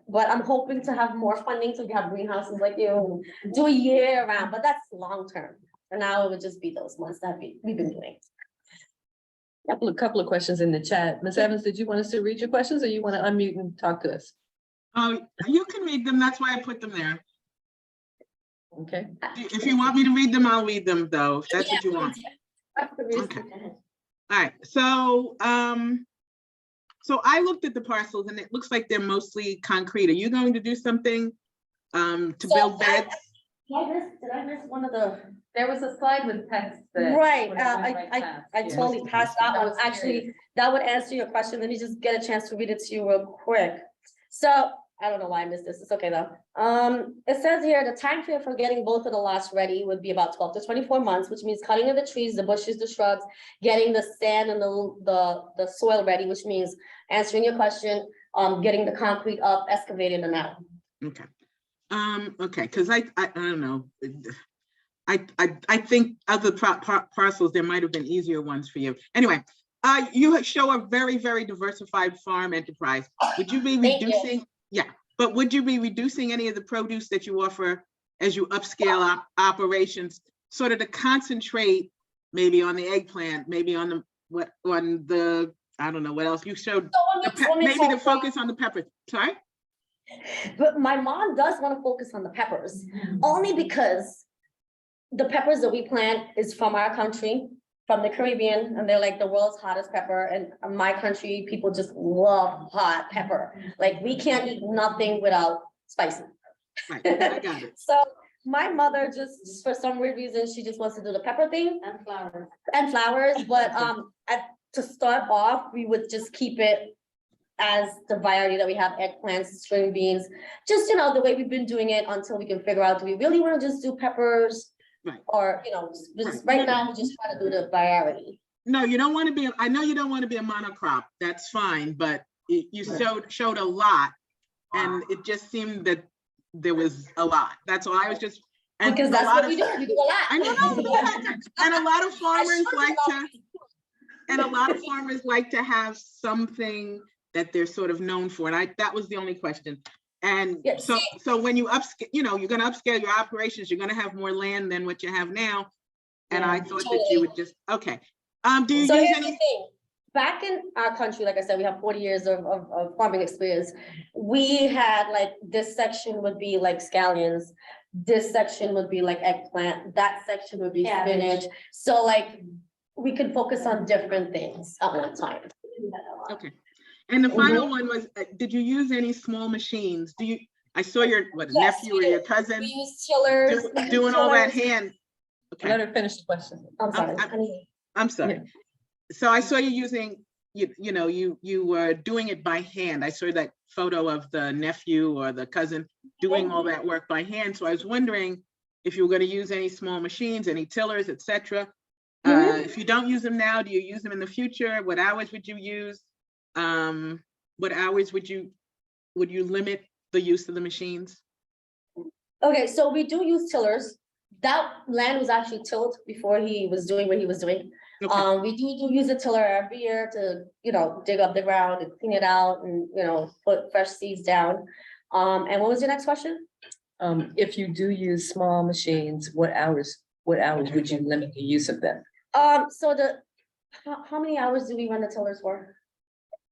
Speaker 9: But I'm hoping to have more funding to have greenhouses like you, do a year round, but that's long term. For now, it would just be those months that we've been doing.
Speaker 4: couple of questions in the chat. Ms. Evans, did you want us to read your questions or you want to unmute and talk to us?
Speaker 11: You can read them. That's why I put them there.
Speaker 4: Okay.
Speaker 11: If you want me to read them, I'll read them though, if that's what you want. Okay. All right, so I looked at the parcels and it looks like they're mostly concrete. Are you going to do something to build beds?
Speaker 9: Did I miss one of the?
Speaker 12: There was a slide with text that.
Speaker 9: Right,
Speaker 12: would have went right past.
Speaker 9: I totally passed that one. Actually, that would answer your question. Let me just get a chance to read it to you real quick. So I don't know why I missed this. It's okay though. It says here, the time frame for getting both of the lots ready would be about 12 to 24 months, which means cutting of the trees, the bushes, the shrubs, getting the sand and the soil ready, which means answering your question, getting the concrete up, excavating them out.
Speaker 11: Okay. Okay, because I don't know. I think other parcels, there might have been easier ones for you. Anyway, you show a very, very diversified farm enterprise. Would you be reducing? Yeah, but would you be reducing any of the produce that you offer as you upscale operations, sort of to concentrate maybe on the eggplant, maybe on the I don't know what else you showed, maybe to focus on the peppers. Sorry?
Speaker 9: But my mom does want to focus on the peppers, only because the peppers that we plant is from our country, from the Caribbean, and they're like the world's hottest pepper. And in my country, people just love hot pepper. Like we can't eat nothing without spicy.
Speaker 11: Right, I got it.
Speaker 9: So my mother just, for some weird reason, she just wants to do the pepper thing. And flowers, but to start off, we would just keep it as the variety that we have: eggplants, string beans, just, the way we've been doing it until we can figure out, do we really want to just do peppers?
Speaker 11: Right.
Speaker 9: Or, just right now, we just try to do the variety.
Speaker 11: No, you don't want to be, I know you don't want to be a monocrop, that's fine, but you showed a lot. And it just seemed that there was a lot. That's all I was just.
Speaker 9: Because that's what we do, we do a lot.
Speaker 11: I know. And a lot of farmers like to have something that they're sort of known for? And that was the only question. And
Speaker 9: Yeah,
Speaker 11: so when you upscale, you're gonna upscale your operations, you're gonna have more land than what you have now. And I thought that you would just, okay. Do you
Speaker 9: So
Speaker 11: use
Speaker 9: here's the
Speaker 11: any?
Speaker 9: thing, back in our country, like I said, we have 40 years of farming experience. We had like, this section would be like scallions, this section would be like eggplant, that section would be
Speaker 1: Cabbage.
Speaker 9: spinach. So like, we could focus on different things at one time.
Speaker 11: Okay. And the final
Speaker 9: Mhm.
Speaker 11: one was, did you use any small machines? I saw your,
Speaker 9: Yes,
Speaker 11: nephew
Speaker 9: we
Speaker 11: or your
Speaker 9: did.
Speaker 11: cousin
Speaker 9: We use chillers. we use
Speaker 11: doing all that
Speaker 9: chillers.
Speaker 11: hand? Okay,
Speaker 4: Let her finish the question.
Speaker 9: I'm sorry.
Speaker 11: I'm sorry. So I saw you using, you were doing it by hand. I saw that photo of the nephew or the cousin doing all that work by hand. So I was wondering if you were going to use any small machines, any tillers, etc. If you don't use them now, do you use them in the future? What hours would you use? What hours would you limit the use of the machines?
Speaker 9: Okay, so we do use tillers. That land was actually tilled before he was doing what he was doing.
Speaker 11: Okay.
Speaker 9: We do use a tiller every year to, dig up the ground and clean it out and, put fresh seeds down. And what was your next question?
Speaker 4: If you do use small machines, what hours would you limit the use of them?
Speaker 9: So how many hours do we run the tillers for?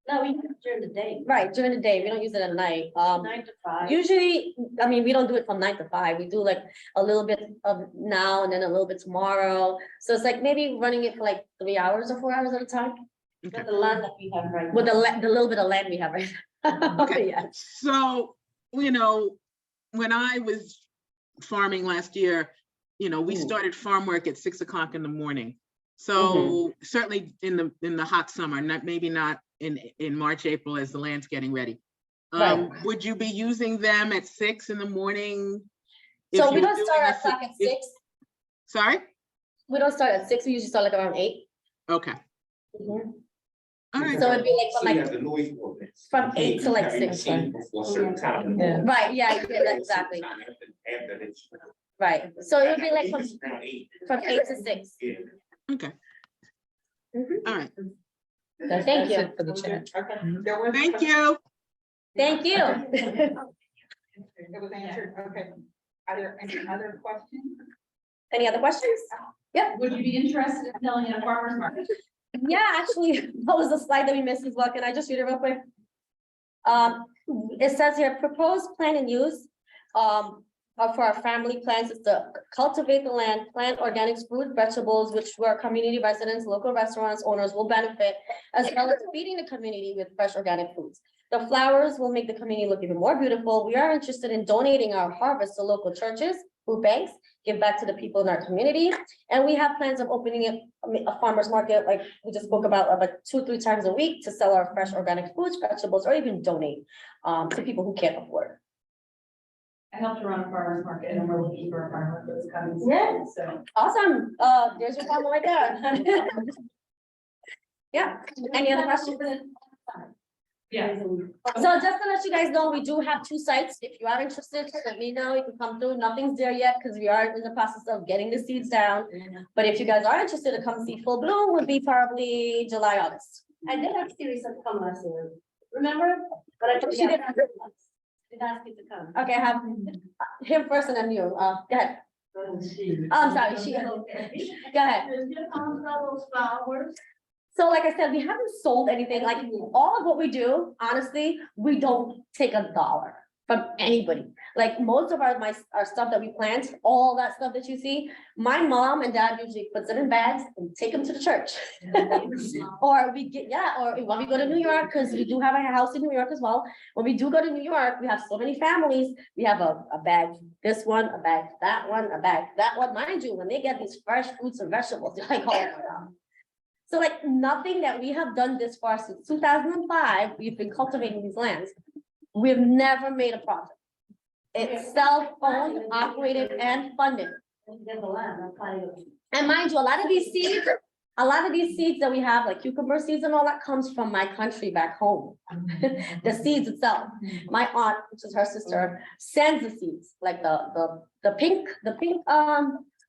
Speaker 1: No, we use it during the day,
Speaker 9: Right, during the day, we don't use it at night.
Speaker 1: 9 to 5.
Speaker 9: Usually, we don't do it from 9 to 5. We do like a little bit of now and then a little bit tomorrow. So it's like maybe running it for like 3 hours or 4 hours at a time
Speaker 1: With the land that we have right now.
Speaker 9: with the little bit of land we have right now.
Speaker 11: Okay.
Speaker 9: Yeah.
Speaker 11: So, when I was farming last year, we started farm work at 6 o'clock in the morning. So certainly in the hot summer, maybe not in March, April, as the land's getting ready.
Speaker 9: Right.
Speaker 11: Would you be using them at 6 in the morning?
Speaker 9: So
Speaker 11: if
Speaker 9: we
Speaker 11: you were
Speaker 9: don't
Speaker 11: doing
Speaker 9: start
Speaker 11: a
Speaker 9: our clock at 6.
Speaker 11: Sorry?
Speaker 9: We don't start at 6. We usually start like around 8.
Speaker 11: Okay.
Speaker 9: Mhm.
Speaker 11: All right.
Speaker 9: So it'd be like
Speaker 10: So you have the noise ordinance.
Speaker 9: from 8 to like
Speaker 10: You can't
Speaker 9: 6.
Speaker 10: have a machine before a certain time in the
Speaker 4: Yeah.
Speaker 10: morning.
Speaker 9: Right, yeah, exactly.
Speaker 10: After it's-
Speaker 9: Right. So it would be like
Speaker 10: It's around 8.
Speaker 9: from 8 to 6.
Speaker 10: Yeah.
Speaker 11: Okay. All right.
Speaker 4: That's
Speaker 9: Thank you.
Speaker 4: it for the chat.
Speaker 11: Thank you.
Speaker 9: Thank you.
Speaker 2: It was answered, okay. Are there any other questions?
Speaker 9: Any other questions? Yeah.
Speaker 12: Would you be interested in selling at a farmer's market?
Speaker 9: Yeah, actually, that was the slide that we missed as well. Can I just read it real quick? It says here, proposed plan and use, for our family plans is to cultivate the land, plant organic fruit, vegetables, which where community residents, local restaurants, owners will benefit, as well as feeding the community with fresh organic foods. The flowers will make the community look even more beautiful. We are interested in donating our harvest to local churches, food banks, give back to the people in our community. And we have plans of opening a farmer's market, like we just spoke about 2-3 times a week to sell our fresh organic foods, vegetables, or even donate to people who can't afford.
Speaker 12: I helped to run a farmer's market and we're looking for a farmer that's coming. soon,
Speaker 9: Yeah.
Speaker 12: So.
Speaker 9: Awesome. There's your farmer right there. Yeah. Any other questions?
Speaker 12: Yeah.
Speaker 9: So just to let you guys know, we do have 2 sites. If you are interested, let me know. You can come through. Nothing's there yet because we are in the process of getting the seeds down. But if you guys are interested to come see full bloom, would be probably July, August.
Speaker 1: I did have Siri to come last year, remember? But I told
Speaker 9: She did.
Speaker 1: Did ask you to come.
Speaker 9: Okay, I have him first and then you. Go ahead. I'm sorry, she, go ahead.
Speaker 1: Those flowers.
Speaker 9: So like I said, we haven't sold anything, like all of what we do, honestly, we don't take $1 from anybody. Like most of our stuff that we plant, all that stuff that you see, my mom and dad usually puts it in bags and take them to the church. Or we get, or when we go to New York, because we do have a house in New York as well. When we do go to New York, we have so many families, we have a bag, this one, a bag, that one, a bag, that one. Mind you, when they get these fresh fruits and vegetables, they're like, oh my God. So like nothing that we have done this far since 2005, we've been cultivating these lands. We've never made a profit. It's self-owned, operated, and funded. And mind you, a lot of these seeds that we have, like cucumber seeds and all that, comes from my country back home. The seeds itself. My aunt, which is her sister, sends the seeds, like the pink,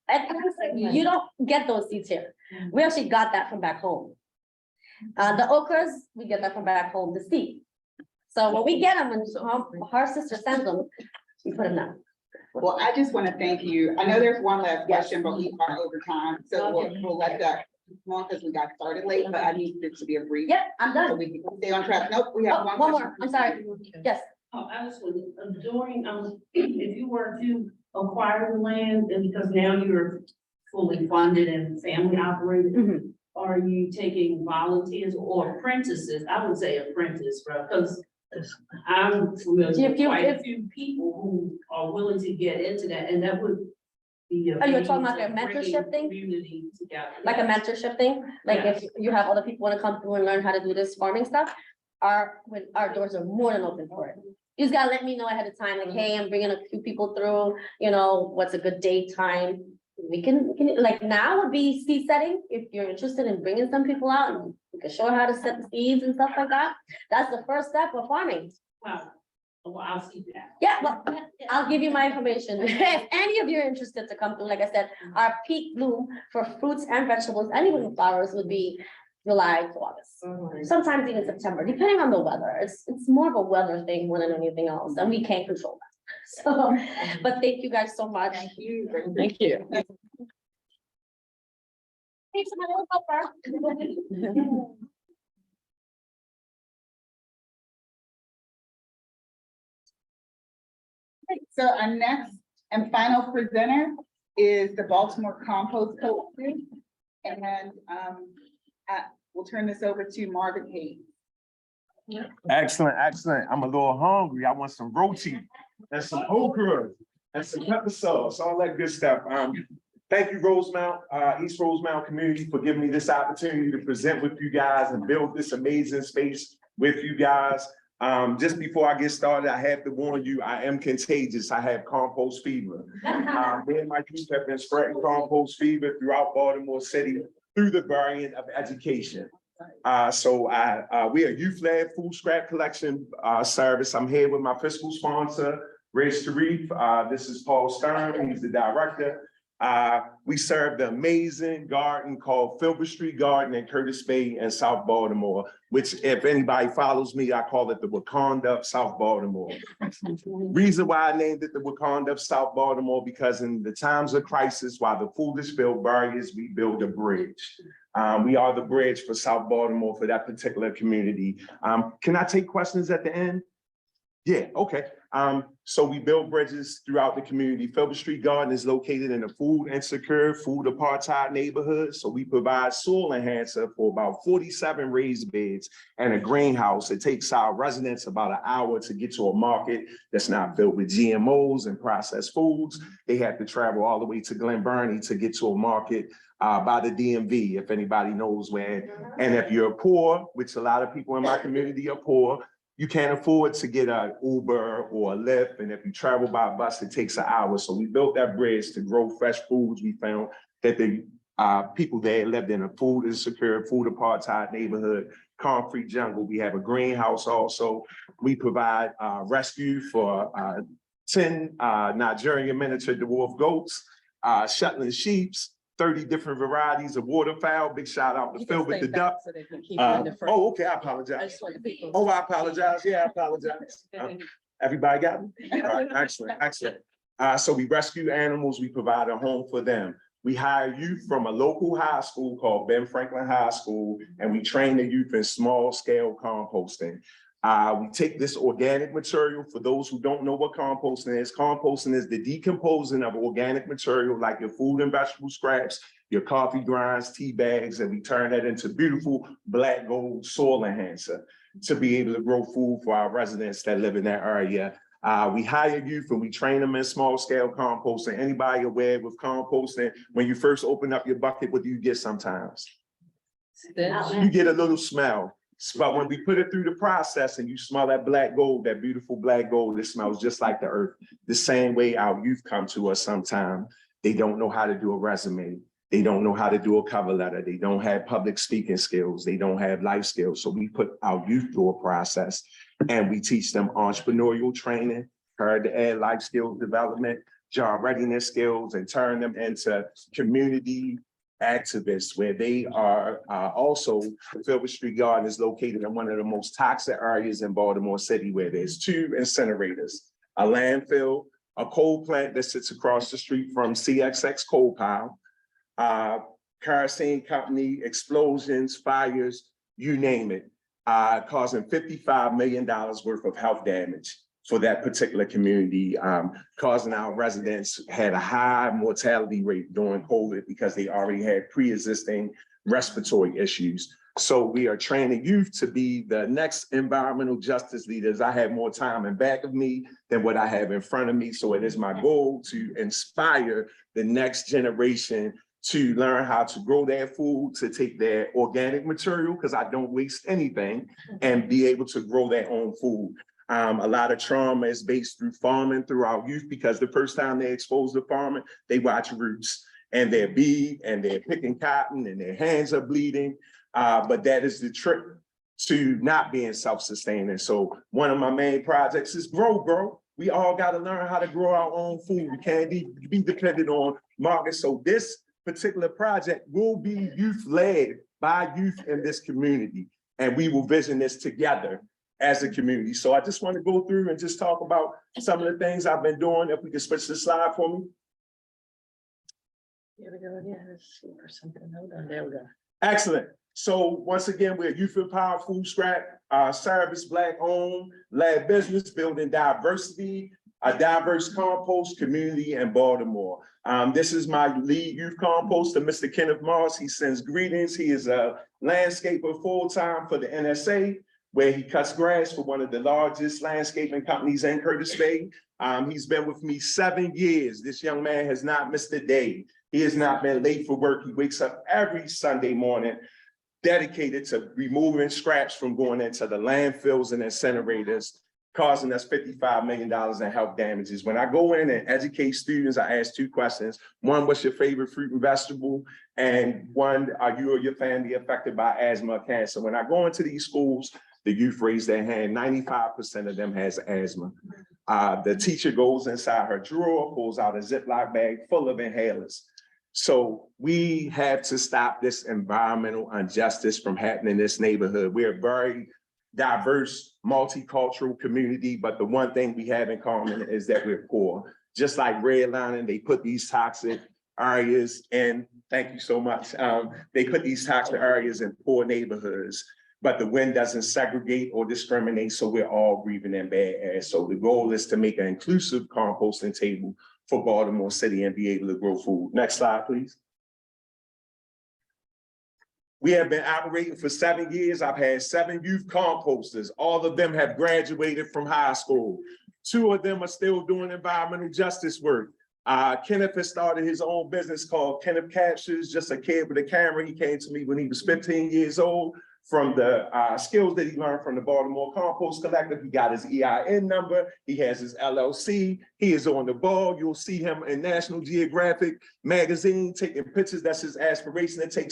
Speaker 9: eggplants. You don't get those seeds here. We actually got that from back home. The okras, we get that from back home, the seed. So when we get them, and our sister sends them, we put them down.
Speaker 2: Well, I just want to thank you. I know there's one last
Speaker 9: Yes.
Speaker 2: question, but we are over time, so we'll let that long because we got started late, but I need it to be a brief.
Speaker 9: Yep, I'm
Speaker 2: So
Speaker 9: done.
Speaker 2: we can stay on track. Nope, we have
Speaker 9: Oh,
Speaker 2: one.
Speaker 9: one
Speaker 2: question.
Speaker 9: more, I'm sorry. Yes,
Speaker 7: Oh, I was wondering, during, if you were to acquire the land, and because now you're fully funded and family operated,
Speaker 9: Mhm.
Speaker 7: are you taking volunteers or apprentices? I would say apprentice, bro, because I'm familiar with quite a few people who are willing to get into that, and that would be.
Speaker 9: Oh, you're talking about their mentorship thing?
Speaker 7: Community together.
Speaker 9: like a mentorship thing, like if you have other people wanna come through and learn how to do this farming stuff, when our doors are more than open for it. You just gotta let me know ahead of time, like, hey, I'm bringing a few people through, what's a good date, time. We can, like, now would be seed setting, if you're interested in bringing some people out, and we can show how to set the seeds and stuff like that. That's the first step of farming.
Speaker 7: Wow. Well, I'll see that.
Speaker 9: Yeah, well, I'll give you my information. If any of you are interested to come through, like I said, our peak bloom for fruits and vegetables, and even flowers would be July to August. Sometimes even September, depending on the weather. It's more of a weather thing more than anything else, and we can't control that. So, but thank you guys so much.
Speaker 2: Thank you.
Speaker 8: Thank you.
Speaker 9: Thanks, my little helper.
Speaker 2: So our next and final presenter is the Baltimore Compost Coalition. And we'll turn this over to Marvin Hayes.
Speaker 10: Excellent, excellent. I'm a little hungry. I want some roti and some okra and some pepper sauce, all that good stuff. Thank you, Rosemount, East Rosemount community, for giving me this opportunity to present with you guys and build this amazing space with you guys. Just before I get started, I have to warn you, I am contagious. I have compost fever. Me and my youth have been spreading compost fever throughout Baltimore City through the variant of education. We are youth-led food scrap collection service. I'm here with my fiscal sponsor, Rich Tarif. This is Paul Stern, he's the director. We serve the amazing garden called Filbert Street Garden in Curtis Bay in South Baltimore, which if anybody follows me, I call it the Wakanda of South Baltimore. Reason why I named it the Wakanda of South Baltimore, because in the times of crisis, while the foolish build barriers, we build a bridge. We are the bridge for South Baltimore for that particular community. Can I take questions at the end? Yeah, okay. So we build bridges throughout the community. Filbert Street Garden is located in a food insecure, food apartheid neighborhood. So we provide soil enhancer for about 47 raised beds and a greenhouse. It takes our residents about an hour to get to a market that's not filled with GMOs and processed foods. They have to travel all the way to Glen Burnie to get to a market by the DMV, if anybody knows where. And if you're poor, which a lot of people in my community are poor, you can't afford to get an Uber or a Lyft. And if you travel by bus, it takes an hour. So we built that bridge to grow fresh foods. We found that the people there lived in a food insecure, food apartheid neighborhood, concrete jungle. We have a greenhouse also. We provide rescue for 10 Nigerian miniature dwarf goats, Shetland sheeps, 30 different varieties of waterfowl. Big shout out to Phil with the duck. Oh, okay, I apologize. Oh, I apologize. Yeah, I apologize. Everybody got it? All right, excellent, excellent. So we rescue animals, we provide a home for them. We hire youth from a local high school called Ben Franklin High School, and we train the youth in small scale composting. We take this organic material. For those who don't know what composting is the decomposing of organic material like your food and vegetable scraps, your coffee grinds, tea bags, and we turn that into beautiful black gold soil enhancer to be able to grow food for our residents that live in that area. We hire youth and we train them in small scale composting. Anybody aware with composting, when you first open up your bucket, what do you get sometimes? You get a little smell. But when we put it through the process and you smell that black gold, that beautiful black gold, it smells just like the earth. The same way our youth come to us sometimes. They don't know how to do a resume. They don't know how to do a cover letter. They don't have public speaking skills. They don't have life skills. So we put our youth through a process and we teach them entrepreneurial training, career life skills development, job readiness skills, and turn them into community activists, where they are also, Filbert Street Garden is located in one of the most toxic areas in Baltimore City, where there's 2 incinerators, a landfill, a coal plant that sits across the street from CXX coal pile, kerosene company, explosions, fires, you name it, causing $55 million worth of health damage for that particular community, causing our residents had a high mortality rate during COVID because they already had pre-existing respiratory issues. So we are training youth to be the next environmental justice leaders. I have more time in back of me than what I have in front of me. So it is my goal to inspire the next generation to learn how to grow their food, to take their organic material, because I don't waste anything, and be able to grow their own food. A lot of trauma is based through farming through our youth, because the first time they're exposed to farming, they watch Roots and they're and they're picking cotton and their hands are bleeding. But that is the trick to not being self-sustaining. So one of my main projects is grow. We all got to learn how to grow our own food. We can't be dependent on markets. So this particular project will be youth-led by youth in this community, and we will vision this together as a community. So I just want to go through and just talk about some of the things I've been doing. If we can switch the slide for me.
Speaker 4: Here we go, yeah, let's see for something, hold on, there we go.
Speaker 10: Excellent. So once again, we're Youth Empowered Food Scrap, service, Black-owned, led business, building diversity, a diverse compost community in Baltimore. This is my lead youth composter, Mr. Kenneth Moss. He sends greetings. He is a landscaper full-time for the NSA, where he cuts grass for one of the largest landscaping companies in Curtis Bay. He's been with me 7 years. This young man has not missed a day. He has not been late for work. He wakes up every Sunday morning dedicated to removing scraps from going into the landfills and incinerators, causing us $55 million in health damages. When I go in and educate students, I ask 2 questions. One, what's your favorite fruit and vegetable? And one, are you or your family affected by asthma or cancer? When I go into these schools, the youth raise their hand, 95% of them has asthma. The teacher goes inside her drawer, pulls out a Ziploc bag full of inhalers. So we have to stop this environmental injustice from happening in this neighborhood. We're a very diverse, multicultural community, but the one thing we have in common is that we're poor. Just like redlining, they put these toxic areas in, thank you so much. They put these toxic areas in poor neighborhoods, but the wind doesn't segregate or discriminate, so we're all breathing in bad air. So the goal is to make an inclusive composting table for Baltimore City and be able to grow food. Next slide, please. We have been operating for 7 years. I've had 7 youth composters. All of them have graduated from high school. 2 of them are still doing environmental justice work. Kenneth has started his own business called Kenneth Captures, just a kid with a camera. He came to me when he was 15 years old. From the skills that he learned from the Baltimore Compost Collective. He got his EIN number. He has his LLC. He is on the ball. You'll see him in National Geographic magazine taking pictures. That's his aspiration, to take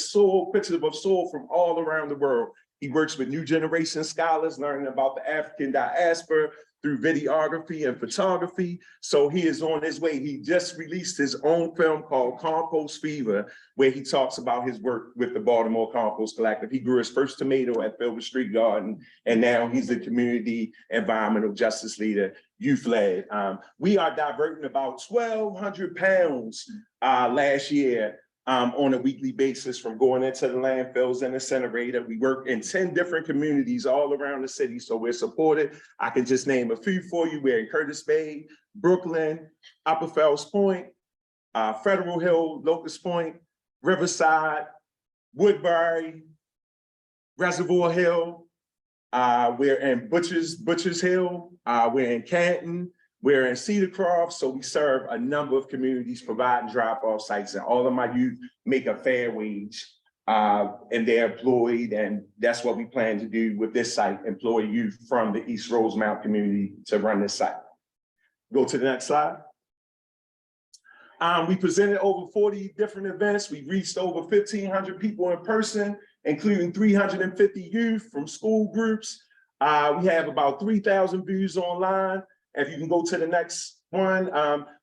Speaker 10: pictures of soil from all around the world. He works with new generation scholars, learning about the African diaspora through videography and photography. So he is on his way. He just released his own film called Compost Fever, where he talks about his work with the Baltimore Compost Collective. He grew his first tomato at Filbert Street Garden, and now he's the community environmental justice leader, youth-led. We are diverting about 1,200 pounds last year on a weekly basis from going into the landfills and incinerator. We work in 10 different communities all around the city, so we're supported. I can just name a few for you. We're in Curtis Bay, Brooklyn, Upper Fells Point, Federal Hill, Locust Point, Riverside, Woodbury, Reservoir Hill. We're in Butchers Hill. We're in Canton. We're in Cedar Croft, so we serve a number of communities, providing drop-off sites, and all of my youth make a fair wage, and they're employed, and that's what we plan to do with this site, employ youth from the East Rosemount community to run this site. Go to the next slide. We presented over 40 different events. We reached over 1,500 people in person, including 350 youth from school groups. We have about 3,000 views online. If you can go to the next one,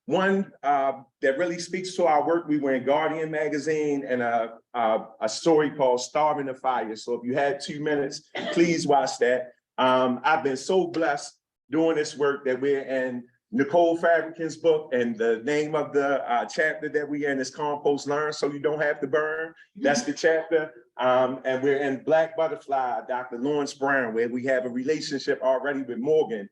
Speaker 10: that really speaks to our work. We were in Guardian magazine and a story called Starving the Fire. So if you had 2 minutes, please watch that. I've been so blessed doing this work that we're in Nicole Fabricant's book, and the name of the chapter that we're in is Compost Learn So You Don't Have to Burn. That's the chapter. And we're in Black Butterfly, Dr. Lawrence Brown, where we have a relationship already with Morgan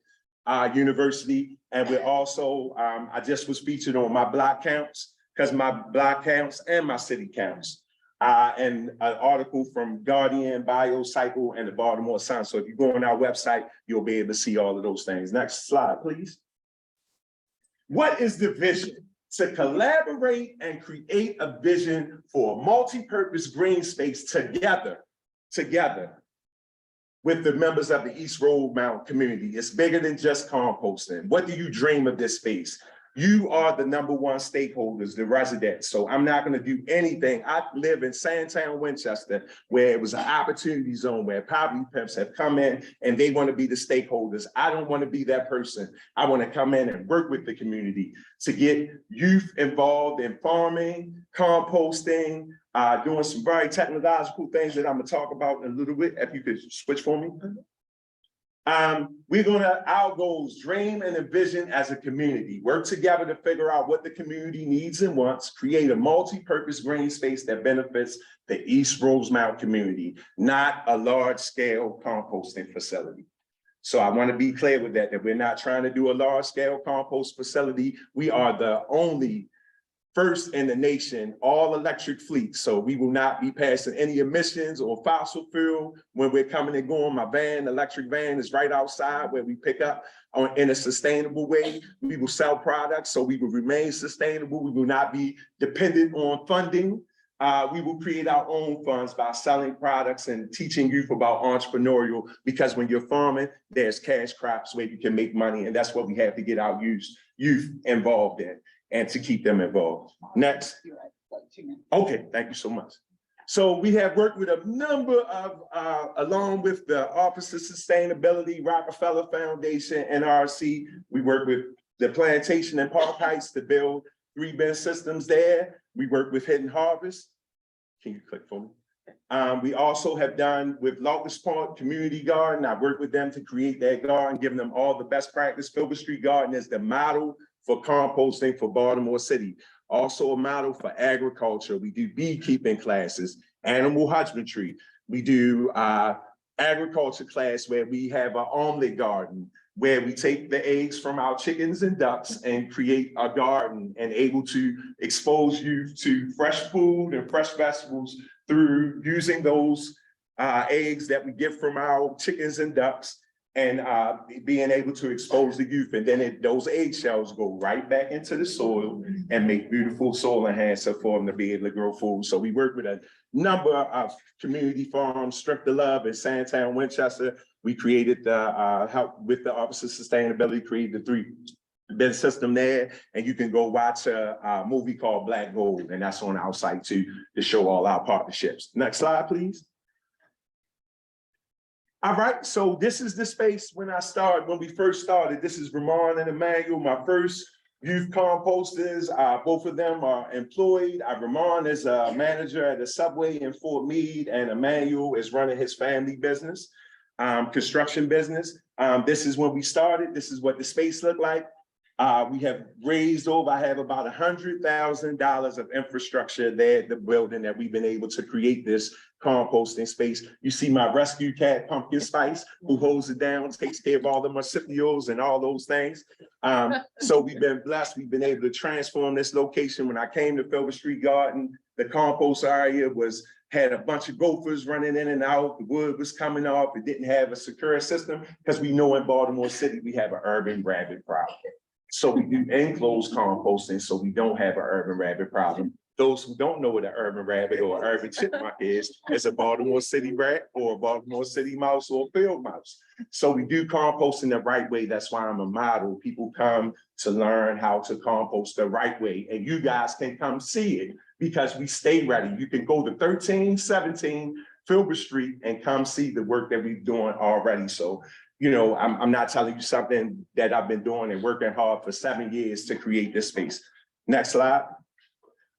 Speaker 10: University. And we're also, I just was featured on my block counts, because my block counts and my city counts. And an article from Guardian, Biocycle, and the Baltimore Sun. So if you go on our website, you'll be able to see all of those things. Next slide, please. What is the vision? To collaborate and create a vision for a multi-purpose green space together with the members of the East Rosemount community. It's bigger than just composting. What do you dream of this space? You are the #1 stakeholders, the residents. So I'm not going to do anything. I live in Sandtown, Winchester, where it was an opportunity zone where poverty pimps have come in and they want to be the stakeholders. I don't want to be that person. I want to come in and work with the community to get youth involved in farming, composting, doing some very technological things that I'm going to talk about in a little bit. If you could switch for me. Our goals, dream and envision as a community, work together to figure out what the community needs and wants, create a multi-purpose green space that benefits the East Rosemount community, not a large-scale composting facility. So I want to be clear with that we're not trying to do a large-scale compost facility. We are the only first in the nation, all electric fleet. So we will not be passing any emissions or fossil fuel when we're coming and going. My van, electric van, is right outside where we pick up in a sustainable way. We will sell products, so we will remain sustainable. We will not be dependent on funding. We will create our own funds by selling products and teaching youth about entrepreneurial, because when you're farming, there's cash crops where you can make money. And that's what we have to get our youth involved in, and to keep them involved. Next. Okay, thank you so much. So we have worked with a number of, along with the Office of Sustainability, Rockefeller Foundation, NRC, we work with the Plantation and Park Heights to build 3 bin systems there. We work with Hidden Harvest. Can you click for me? We also have done with Locust Park Community Garden. I worked with them to create that garden, giving them all the best practice. Filbert Street Garden is the model for composting for Baltimore City. Also a model for agriculture. We do beekeeping classes, animal husbandry. We do agriculture class where we have an omelet garden, where we take the eggs from our chickens and ducks and create a garden and able to expose you to fresh food and fresh vegetables through using those eggs that we get from our chickens and ducks, and being able to expose the youth. And then those eggshells go right back into the soil and make beautiful soil enhancer for them to be able to grow food. So we work with a number of community farms, Strip the Love in Sandtown, Winchester. We created the help with the Office of Sustainability, created the 3 bin system there. And you can go watch a movie called Black Gold, and that's on our site too, to show all our partnerships. Next slide, please. All right, so this is the space when we first started. This is Ramon and Emmanuel, my first youth composters. Both of them are employed. Ramon is a manager at a Subway in Fort Meade, and Emmanuel is running his family business, construction business. This is when we started. This is what the space looked like. We have raised over, I have about $100,000 of infrastructure there at the building that we've been able to create this composting space. You see my rescue cat, Pumpkin Spice, who holds it down, takes care of all the marsupials and all those things. So we've been blessed. We've been able to transform this location. When I came to Filbert Street Garden, the compost area had a bunch of gophers running in and out. The wood was coming off. It didn't have a secure system, because we know in Baltimore City, we have an urban rabbit problem. So we do enclosed composting, so we don't have an urban rabbit problem. Those who don't know what an urban rabbit or an urban chipmunk is a Baltimore City rat or a Baltimore City mouse or a field mouse. So we do composting the right way. That's why I'm a model. People come to learn how to compost the right way, and you guys can come see it because we stay ready. You can go to 1317 Filbert Street and come see the work that we're doing already. So you know, I'm not telling you something that I've been doing and working hard for 7 years to create this space. Next slide.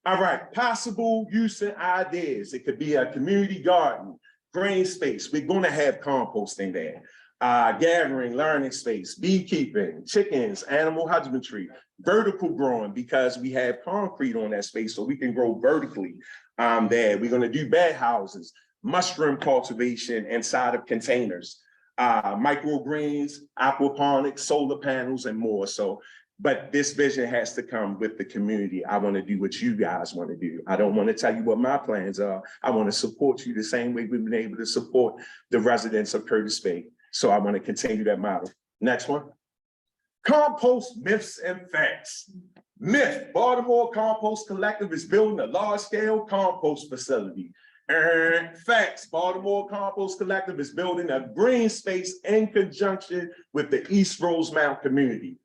Speaker 10: All right, possible use and ideas. It could be a community garden, green space. We're gonna have composting there. Gathering, learning space, beekeeping, chickens, animal husbandry, vertical growing because we have concrete on that space so we can grow vertically there. We're gonna do bed houses, mushroom cultivation inside of containers, microgreens, aquaponics, solar panels, and more. So, but this vision has to come with the community. I want to do what you guys want to do. I don't want to tell you what my plans are. I want to support you the same way we've been able to support the residents of Curtis Bay. So I want to continue that model. Next one. Compost myths and facts. Myth, Baltimore Compost Collective is building a large-scale compost facility. Facts, Baltimore Compost Collective is building a green space in conjunction with the East Rosemount community.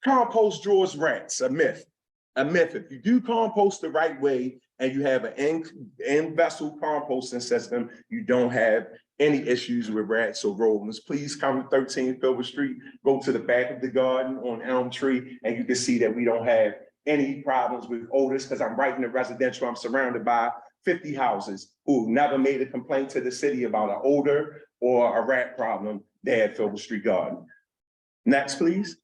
Speaker 10: Compost draws rats, a myth. A myth. If you do compost the right way and you have an in-vessel composting system, you don't have any issues with rats or rodents. Please come to 13 Filbert Street, go to the back of the garden on Elm Tree, and you can see that we don't have any problems with odors because I'm right in the residential. I'm surrounded by 50 houses who never made a complaint to the city about an odor or a rat problem there at Filbert Street Garden. Next, please.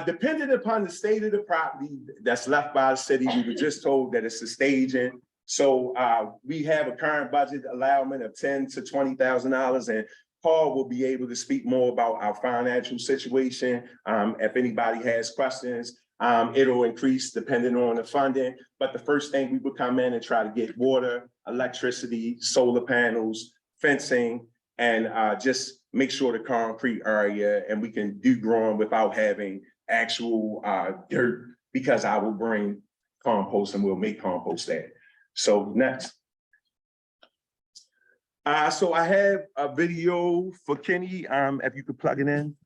Speaker 10: Depending upon the state of the property that's left by the city, we were just told that it's a staging. So we have a current budget allowance of $10,000 to $20,000, and Paul will be able to speak more about our financial situation. If anybody has questions, it'll increase depending on the funding. But the first thing we would come in and try to get water, electricity, solar panels, fencing, and just make sure the concrete area, and we can do growing without having actual dirt, because I will bring compost and we'll make compost there. So next. So I have a video for Kenny, if you could plug it in.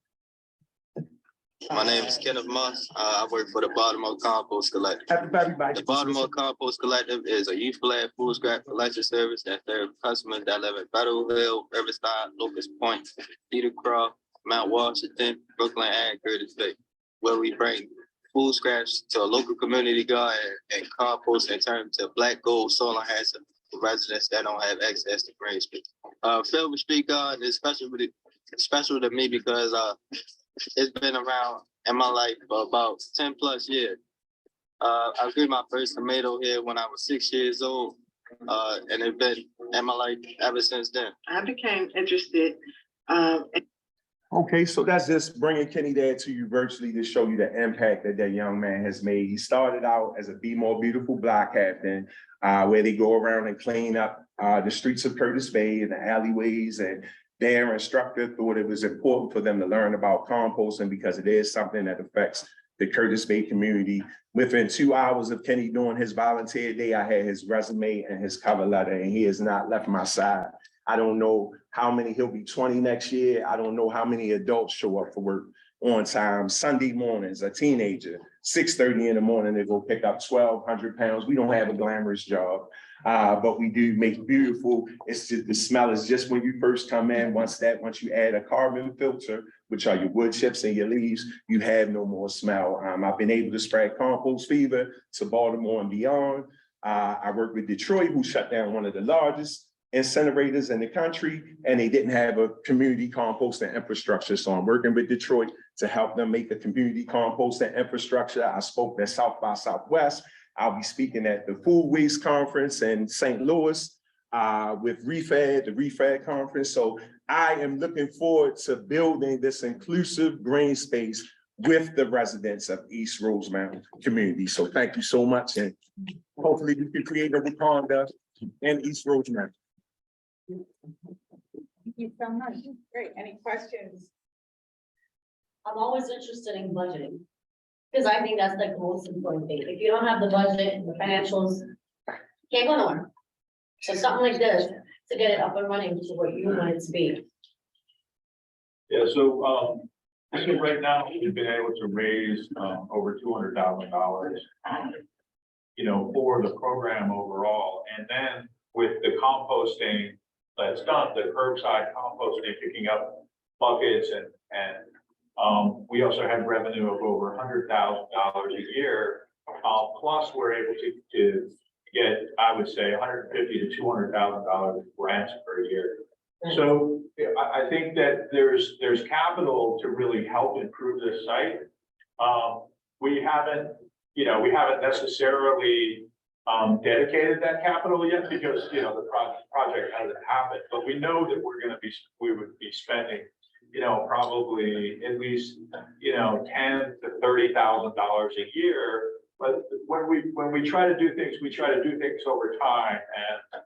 Speaker 13: My name is Kenneth Moss. I work for the Baltimore Compost Collective. The Baltimore Compost Collective is a youth-led food scrap collection service that serves customers that live in Federal Hill, Riverside, Locust Point, Cedar Croft, Mount Washington, Brooklyn, and Curtis Bay, where we bring food scraps to a local community garden and compost and turn to black gold soil enhancer for residents that don't have access to green space. Filbert Street Garden is special to me because it's been around in my life for about 10 plus years. I grew my first tomato here when I was 6 years old, and it's been in my life ever since then.
Speaker 11: I became interested.
Speaker 10: Okay, so that's just bringing Kenny there to you virtually to show you the impact that that young man has made. He started out as a Be More Beautiful block captain, where they go around and clean up the streets of Curtis Bay and the alleyways, and their instructor thought it was important for them to learn about composting because it is something that affects the Curtis Bay community. Within 2 hours of Kenny doing his volunteer day, I had his resume and his cover letter, and he has not left my side. I don't know how many, he'll be 20 next year. I don't know how many adults show up for work on time. Sunday mornings, a teenager, 6:30 in the morning, they go pick up 1,200 pounds. We don't have a glamorous job, but we do make beautiful. It's just, the smell is just when you first come in. Once you add a carbon filter, which are your wood chips and your leaves, you have no more smell. I've been able to spread compost fever to Baltimore and beyond. I work with Detroit, who shut down one of the largest incinerators in the country, and they didn't have a community composting infrastructure. So I'm working with Detroit to help them make a community composting infrastructure. I spoke at South by Southwest. I'll be speaking at the Food Waste Conference in St. Louis with REFAD, the REFAD conference. So I am looking forward to building this inclusive green space with the residents of East Rosemount community. So thank you so much, and hopefully we can create a Wakanda in East Rosemount.
Speaker 2: Thank you so much. Great. Any questions?
Speaker 1: I'm always interested in budgeting, because I think that's like the most important thing. If you don't have the budget, the financials, can't go nowhere. So something like this, to get it up and running to what you want it to be.
Speaker 14: Yeah, so I think right now we've been able to raise over $200,000, for the program overall. And then with the composting, that's done, the curbside composting, picking up buckets we also had revenue of over $100,000 a year. Plus we're able to get, I would say, $150,000 to $200,000 grants per year. So I think that there's capital to really help improve this site. We haven't necessarily dedicated that capital yet because, the project hasn't happened, but we know that we would be spending, probably at least, $10,000 to $30,000 a year. But when we try to do things, we try to do things over time and,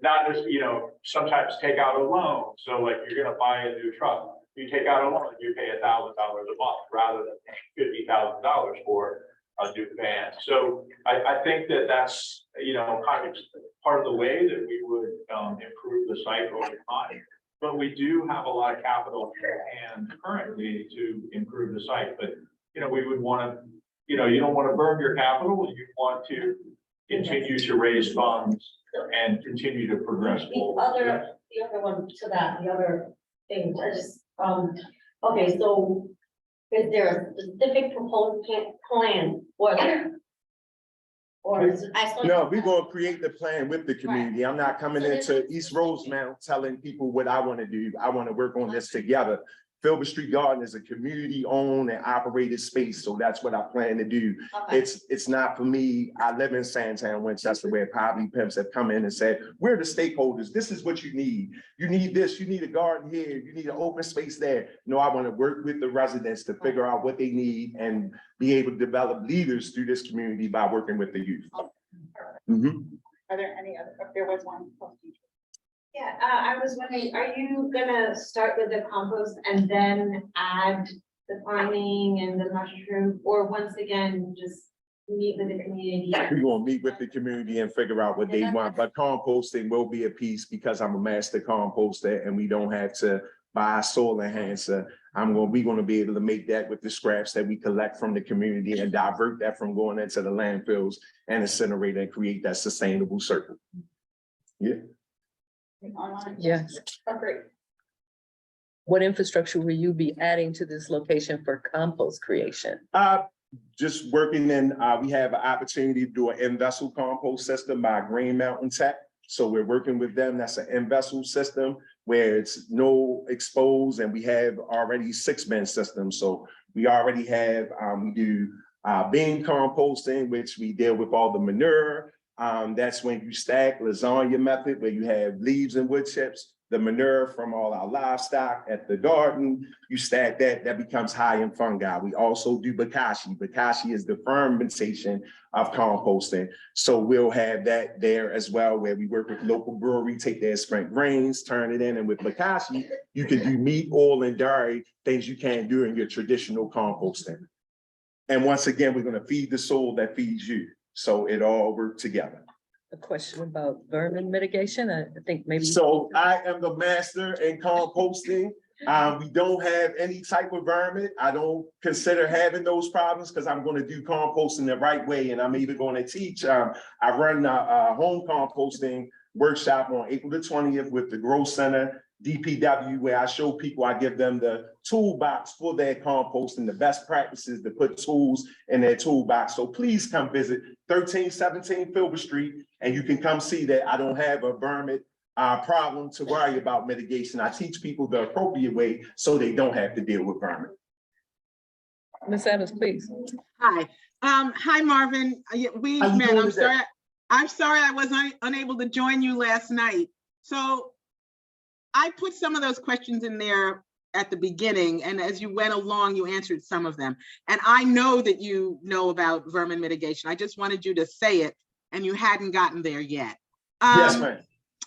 Speaker 14: not just, sometimes take out a loan. So like you're gonna buy a new truck, you take out a loan, you pay $1,000 a month rather than paying $50,000 for a new van. So I think that that's, kind of part of the way that we would improve the site over time. But we do have a lot of capital in hand currently to improve the site, but we would want to, you don't want to burn your capital. You want to continue to raise funds and continue to progress forward.
Speaker 1: The other one to that, the other thing, I just, okay, so is there a specific proposed plan or is it?
Speaker 10: No, we're gonna create the plan with the community. I'm not coming into East Rosemount telling people what I want to do. I want to work on this together. Filbert Street Garden is a community-owned and operated space, so that's what I plan to do.
Speaker 1: Okay.
Speaker 10: It's not for me. I live in Sandtown, Winchester, where poverty pimps have come in and said, we're the stakeholders. This is what you need. You need this. You need a garden here. You need an open space there. No, I want to work with the residents to figure out what they need and be able to develop leaders through this community by working with the youth. Mhm.
Speaker 2: Are there any other, there was one.
Speaker 15: Yeah, I was wondering, are you gonna start with the compost and then add the farming and the mushroom, or once again, just meet with the community?
Speaker 10: We're gonna meet with the community and figure out what they want, but composting will be a piece because I'm a master composter and we don't have to buy soil enhancer. We're gonna be able to make that with the scraps that we collect from the community and divert that from going into the landfills and incinerate and create that sustainable circle. Yeah.
Speaker 4: Yes.
Speaker 2: Oh, great.
Speaker 4: What infrastructure will you be adding to this location for compost creation?
Speaker 10: Just working in, we have an opportunity to do an in-vessel compost system by Green Mountain Tech. So we're working with them. That's an in-vessel system where it's no exposed and we have already 6-bin systems. So we already have, we do bean composting, which we deal with all the manure. That's when you stack lasagna method, where you have leaves and wood chips, the manure from all our livestock at the garden, you stack that becomes high in fungi. We also do bokashi. Bokashi is the fermentation of composting. So we'll have that there as well, where we work with local brewery, take their spent grains, turn it in, and with bokashi, you can do meat, oil, and dairy, things you can't do in your traditional composting. And once again, we're gonna feed the soil that feeds you. So it all works together.
Speaker 4: A question about vermin mitigation, I think maybe.
Speaker 10: So I am the master in composting. We don't have any type of vermin. I don't consider having those problems because I'm going to do composting the right way. And I'm even going to teach. I run a home composting workshop on April the 20th with the Growth Center, DPW, where I show people, I give them the toolbox for their composting, the best practices to put tools in their toolbox. So please come visit 1317 Filbert Street, and you can come see that I don't have a vermin problem to worry about mitigation. I teach people the appropriate way so they don't have to deal with vermin.
Speaker 4: Ms. Adams, please.
Speaker 11: Hi, hi, Marvin. We met. I'm sorry I was unable to join you last night. So I put some of those questions in there at the beginning, and as you went along, you answered some of them. And I know that you know about vermin mitigation. I just wanted you to say it, and you hadn't gotten there yet.
Speaker 10: Yes, ma'am.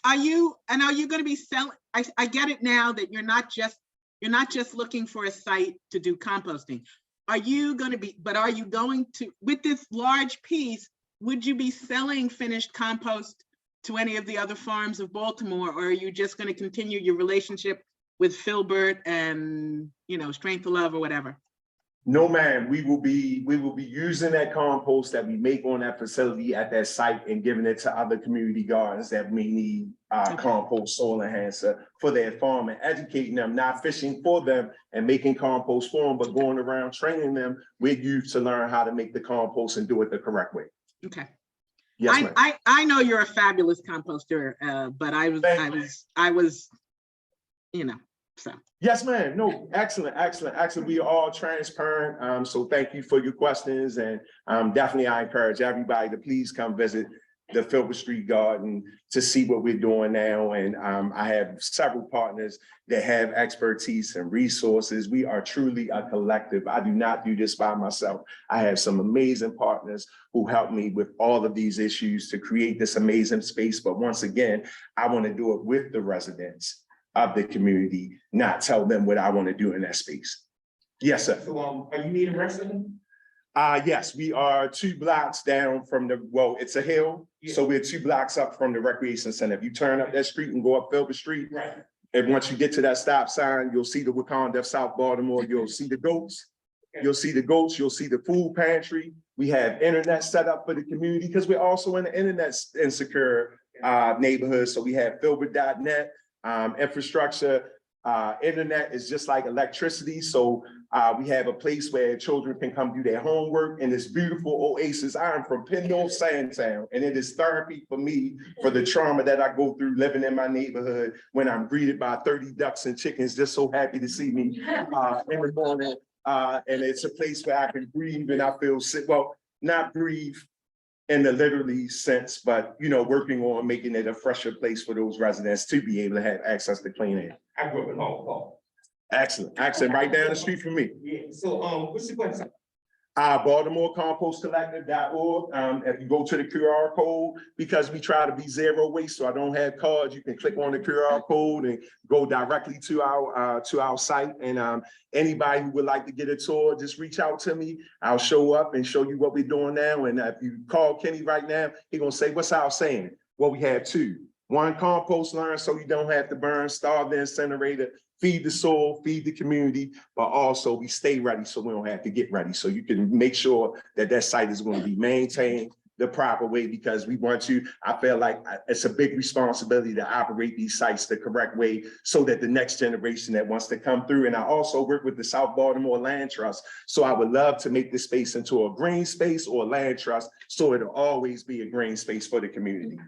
Speaker 11: Are you going to be selling? I get it now that you're not just looking for a site to do composting. Are you going to, with this large piece, would you be selling finished compost to any of the other farms of Baltimore, or are you just going to continue your relationship with Filbert and, Strength of Love or whatever?
Speaker 10: No, ma'am, we will be using that compost that we make on that facility at that site and giving it to other community gardens that may need compost soil enhancer for their farm, and educating them, not fishing for them and making compost for them, but going around training them with youth to learn how to make the compost and do it the correct way.
Speaker 11: Okay.
Speaker 10: Yes, ma'am.
Speaker 11: I know you're a fabulous composter, but I was, you know, so.
Speaker 10: Yes, ma'am. No, excellent, excellent, excellent. We are all transparent. So thank you for your questions, and definitely I encourage everybody to please come visit the Filbert Street Garden to see what we're doing now. And I have several partners that have expertise and resources. We are truly a collective. I do not do this by myself. I have some amazing partners who help me with all of these issues to create this amazing space. But once again, I want to do it with the residents of the community, not tell them what I want to do in that space. Yes, sir.
Speaker 14: So, are you needing resident?
Speaker 10: Yes, we are 2 blocks down from the, well, it's a hill.
Speaker 14: Yeah.
Speaker 10: So we're 2 blocks up from the recreation center. If you turn up that street and go up Filbert Street,
Speaker 14: Right.
Speaker 10: and once you get to that stop sign, you'll see the Wakanda of South Baltimore. You'll see the goats. You'll see the goats. You'll see the food pantry. We have internet set up for the community because we're also in the internet insecure neighborhood. So we have Filbert.net. Infrastructure, internet is just like electricity. So we have a place where children can come do their homework in this beautiful oasis. I'm from Pendle, Sandtown, and it is therapy for me for the trauma that I go through living in my neighborhood when I'm greeted by 30 ducks and chickens just so happy to see me in the morning. And it's a place where I can breathe and I feel sick. Well, not breathe in the literally sense, but, you know, working on making it a fresher place for those residents to be able to have access to clean air.
Speaker 14: I grew up in Hong Kong.
Speaker 10: Excellent, excellent, right down the street from me.
Speaker 14: Yeah, so, what's your website?
Speaker 10: BaltimoreCompostCollective.org. If you go to the QR code, because we try to be zero waste, so I don't have cards, you can click on the QR code and go directly to our site. And anybody who would like to get a tour, just reach out to me. I'll show up and show you what we're doing now. And if you call Kenny right now, he's gonna say, what's our saying? Well, we have 2. 1, compost learn so you don't have to burn, starve the incinerator, feed the soil, feed the community, but also we stay ready so we don't have to get ready. So you can make sure that that site is going to be maintained the proper way, because we want to, I feel like it's a big responsibility to operate these sites the correct way so that the next generation that wants to come through. And I also work with the South Baltimore Land Trust. So I would love to make this space into a green space or a land trust, so it'll always be a green space for the community.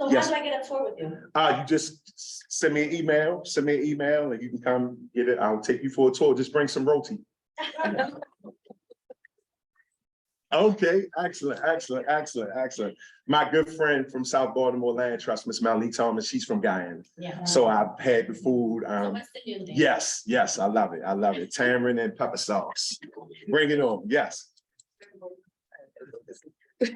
Speaker 1: So
Speaker 10: Yes.
Speaker 1: how do I get a tour with you?
Speaker 10: You just send me an email, and you can come get it. I'll take you for a tour. Just bring some roti. Okay, excellent, excellent, excellent, excellent. My good friend from South Baltimore Land Trust, Miss Melanie Thomas, she's from Guyana.
Speaker 1: Yeah.
Speaker 10: So I've had the food.
Speaker 1: What's the new name?
Speaker 10: Yes, yes, I love it. I love it. Tamarind and pepper sauce. Bring it on. Yes.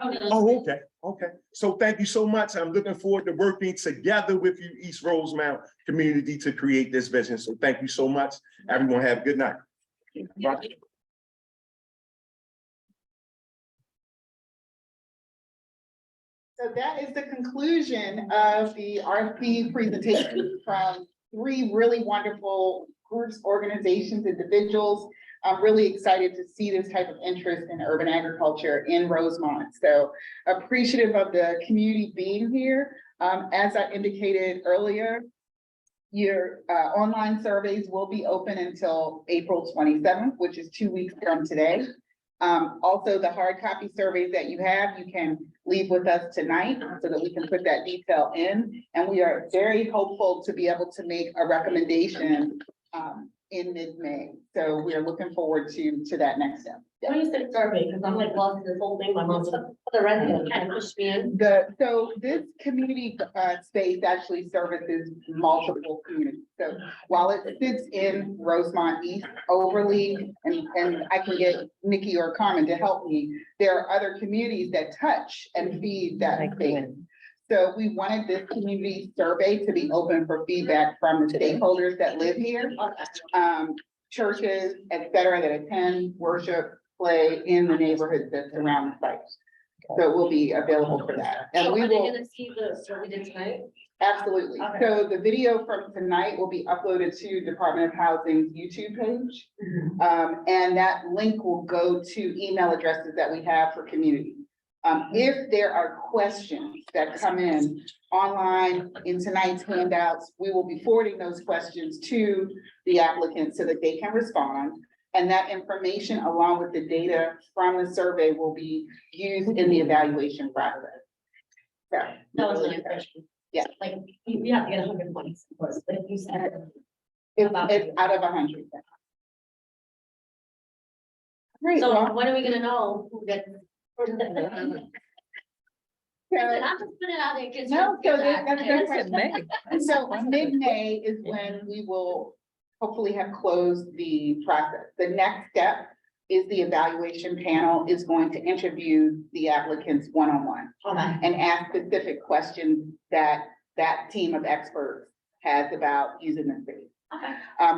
Speaker 10: Oh, okay, okay. So thank you so much. I'm looking forward to working together with you, East Rosemount community, to create this vision. So thank you so much. Everyone have a good night. Bye.
Speaker 2: So that is the conclusion of the RFP presentation from 3 really wonderful groups, organizations, individuals. I'm really excited to see this type of interest in urban agriculture in Rosemont. So appreciative of the community being here. As I indicated earlier, your online surveys will be open until April 27th, which is 2 weeks from today. Also, the hard copy surveys that you have, you can leave with us tonight so that we can put that detail in. And we are very hopeful to be able to make a recommendation in mid-May. So we are looking forward to that next step.
Speaker 1: When you said survey, because I'm like lost in this whole thing, my mom's for the resident, kind of pushed me in.
Speaker 2: So this community space actually services multiple communities. So while it sits in Rosemont East overly, and I can get Nikki or Carmen to help me, there are other communities that touch and feed that space. So we wanted this community survey to be open for feedback from the stakeholders that live here, churches, et cetera, that attend, worship, play in the neighborhoods that surround the site. So it will be available for that. And
Speaker 1: So
Speaker 2: we
Speaker 1: are they
Speaker 2: will,
Speaker 1: gonna see the, what we did tonight?
Speaker 2: Absolutely.
Speaker 6: Okay.
Speaker 2: So the video from tonight will be uploaded to Department of Housing's YouTube page. And that link will go to email addresses that we have for community. If there are questions that come in online in tonight's handouts, we will be forwarding those questions to the applicant so that they can respond. And that information, along with the data from the survey, will be used in the evaluation process. So,
Speaker 1: That was my question.
Speaker 2: Yeah.
Speaker 1: Like, you have to get 100 points, of course, but if you said.
Speaker 2: it's out of 100. Great,
Speaker 1: So
Speaker 2: well,
Speaker 1: when are we gonna know who gets? I'm just
Speaker 2: so-
Speaker 1: putting it out there. 'Cause
Speaker 2: No,
Speaker 1: you're
Speaker 2: so that's a good
Speaker 1: back.
Speaker 2: question. So mid-May is when we will hopefully have closed the process. The next step is the evaluation panel is going to interview the applicants one-on-one
Speaker 1: Okay.
Speaker 2: and ask specific questions that that team of experts has about using the space.
Speaker 1: Okay.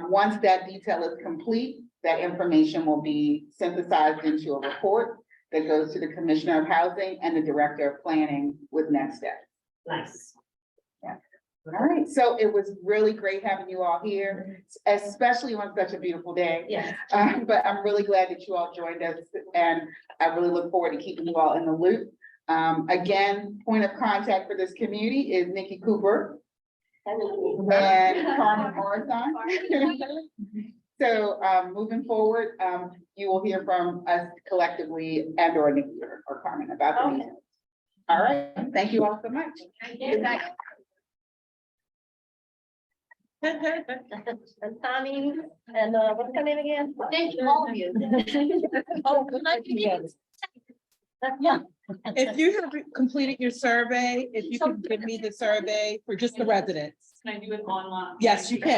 Speaker 2: Once that detail is complete, that information will be synthesized into a report that goes to the Commissioner of Housing and the Director of Planning with next steps.
Speaker 1: Nice.
Speaker 2: All right, so it was really great having you all here, especially on such a beautiful day.
Speaker 1: Yeah.
Speaker 2: But I'm really glad that you all joined us, and I really look forward to keeping you all in the loop. Again, point of contact for this community is Nikki Cooper and Carmen Morrison. So, moving forward, you will hear from us collectively and or Nikki or Carmen about the meeting. All right, thank you all so much. Good night.
Speaker 1: And Tommy, and what's her name again? Thank you, all of you. Oh, good night, you.
Speaker 11: Yeah. If you have completed your survey, if you could give me the survey for just the residents.
Speaker 12: Can I do it online?
Speaker 11: Yes, you can.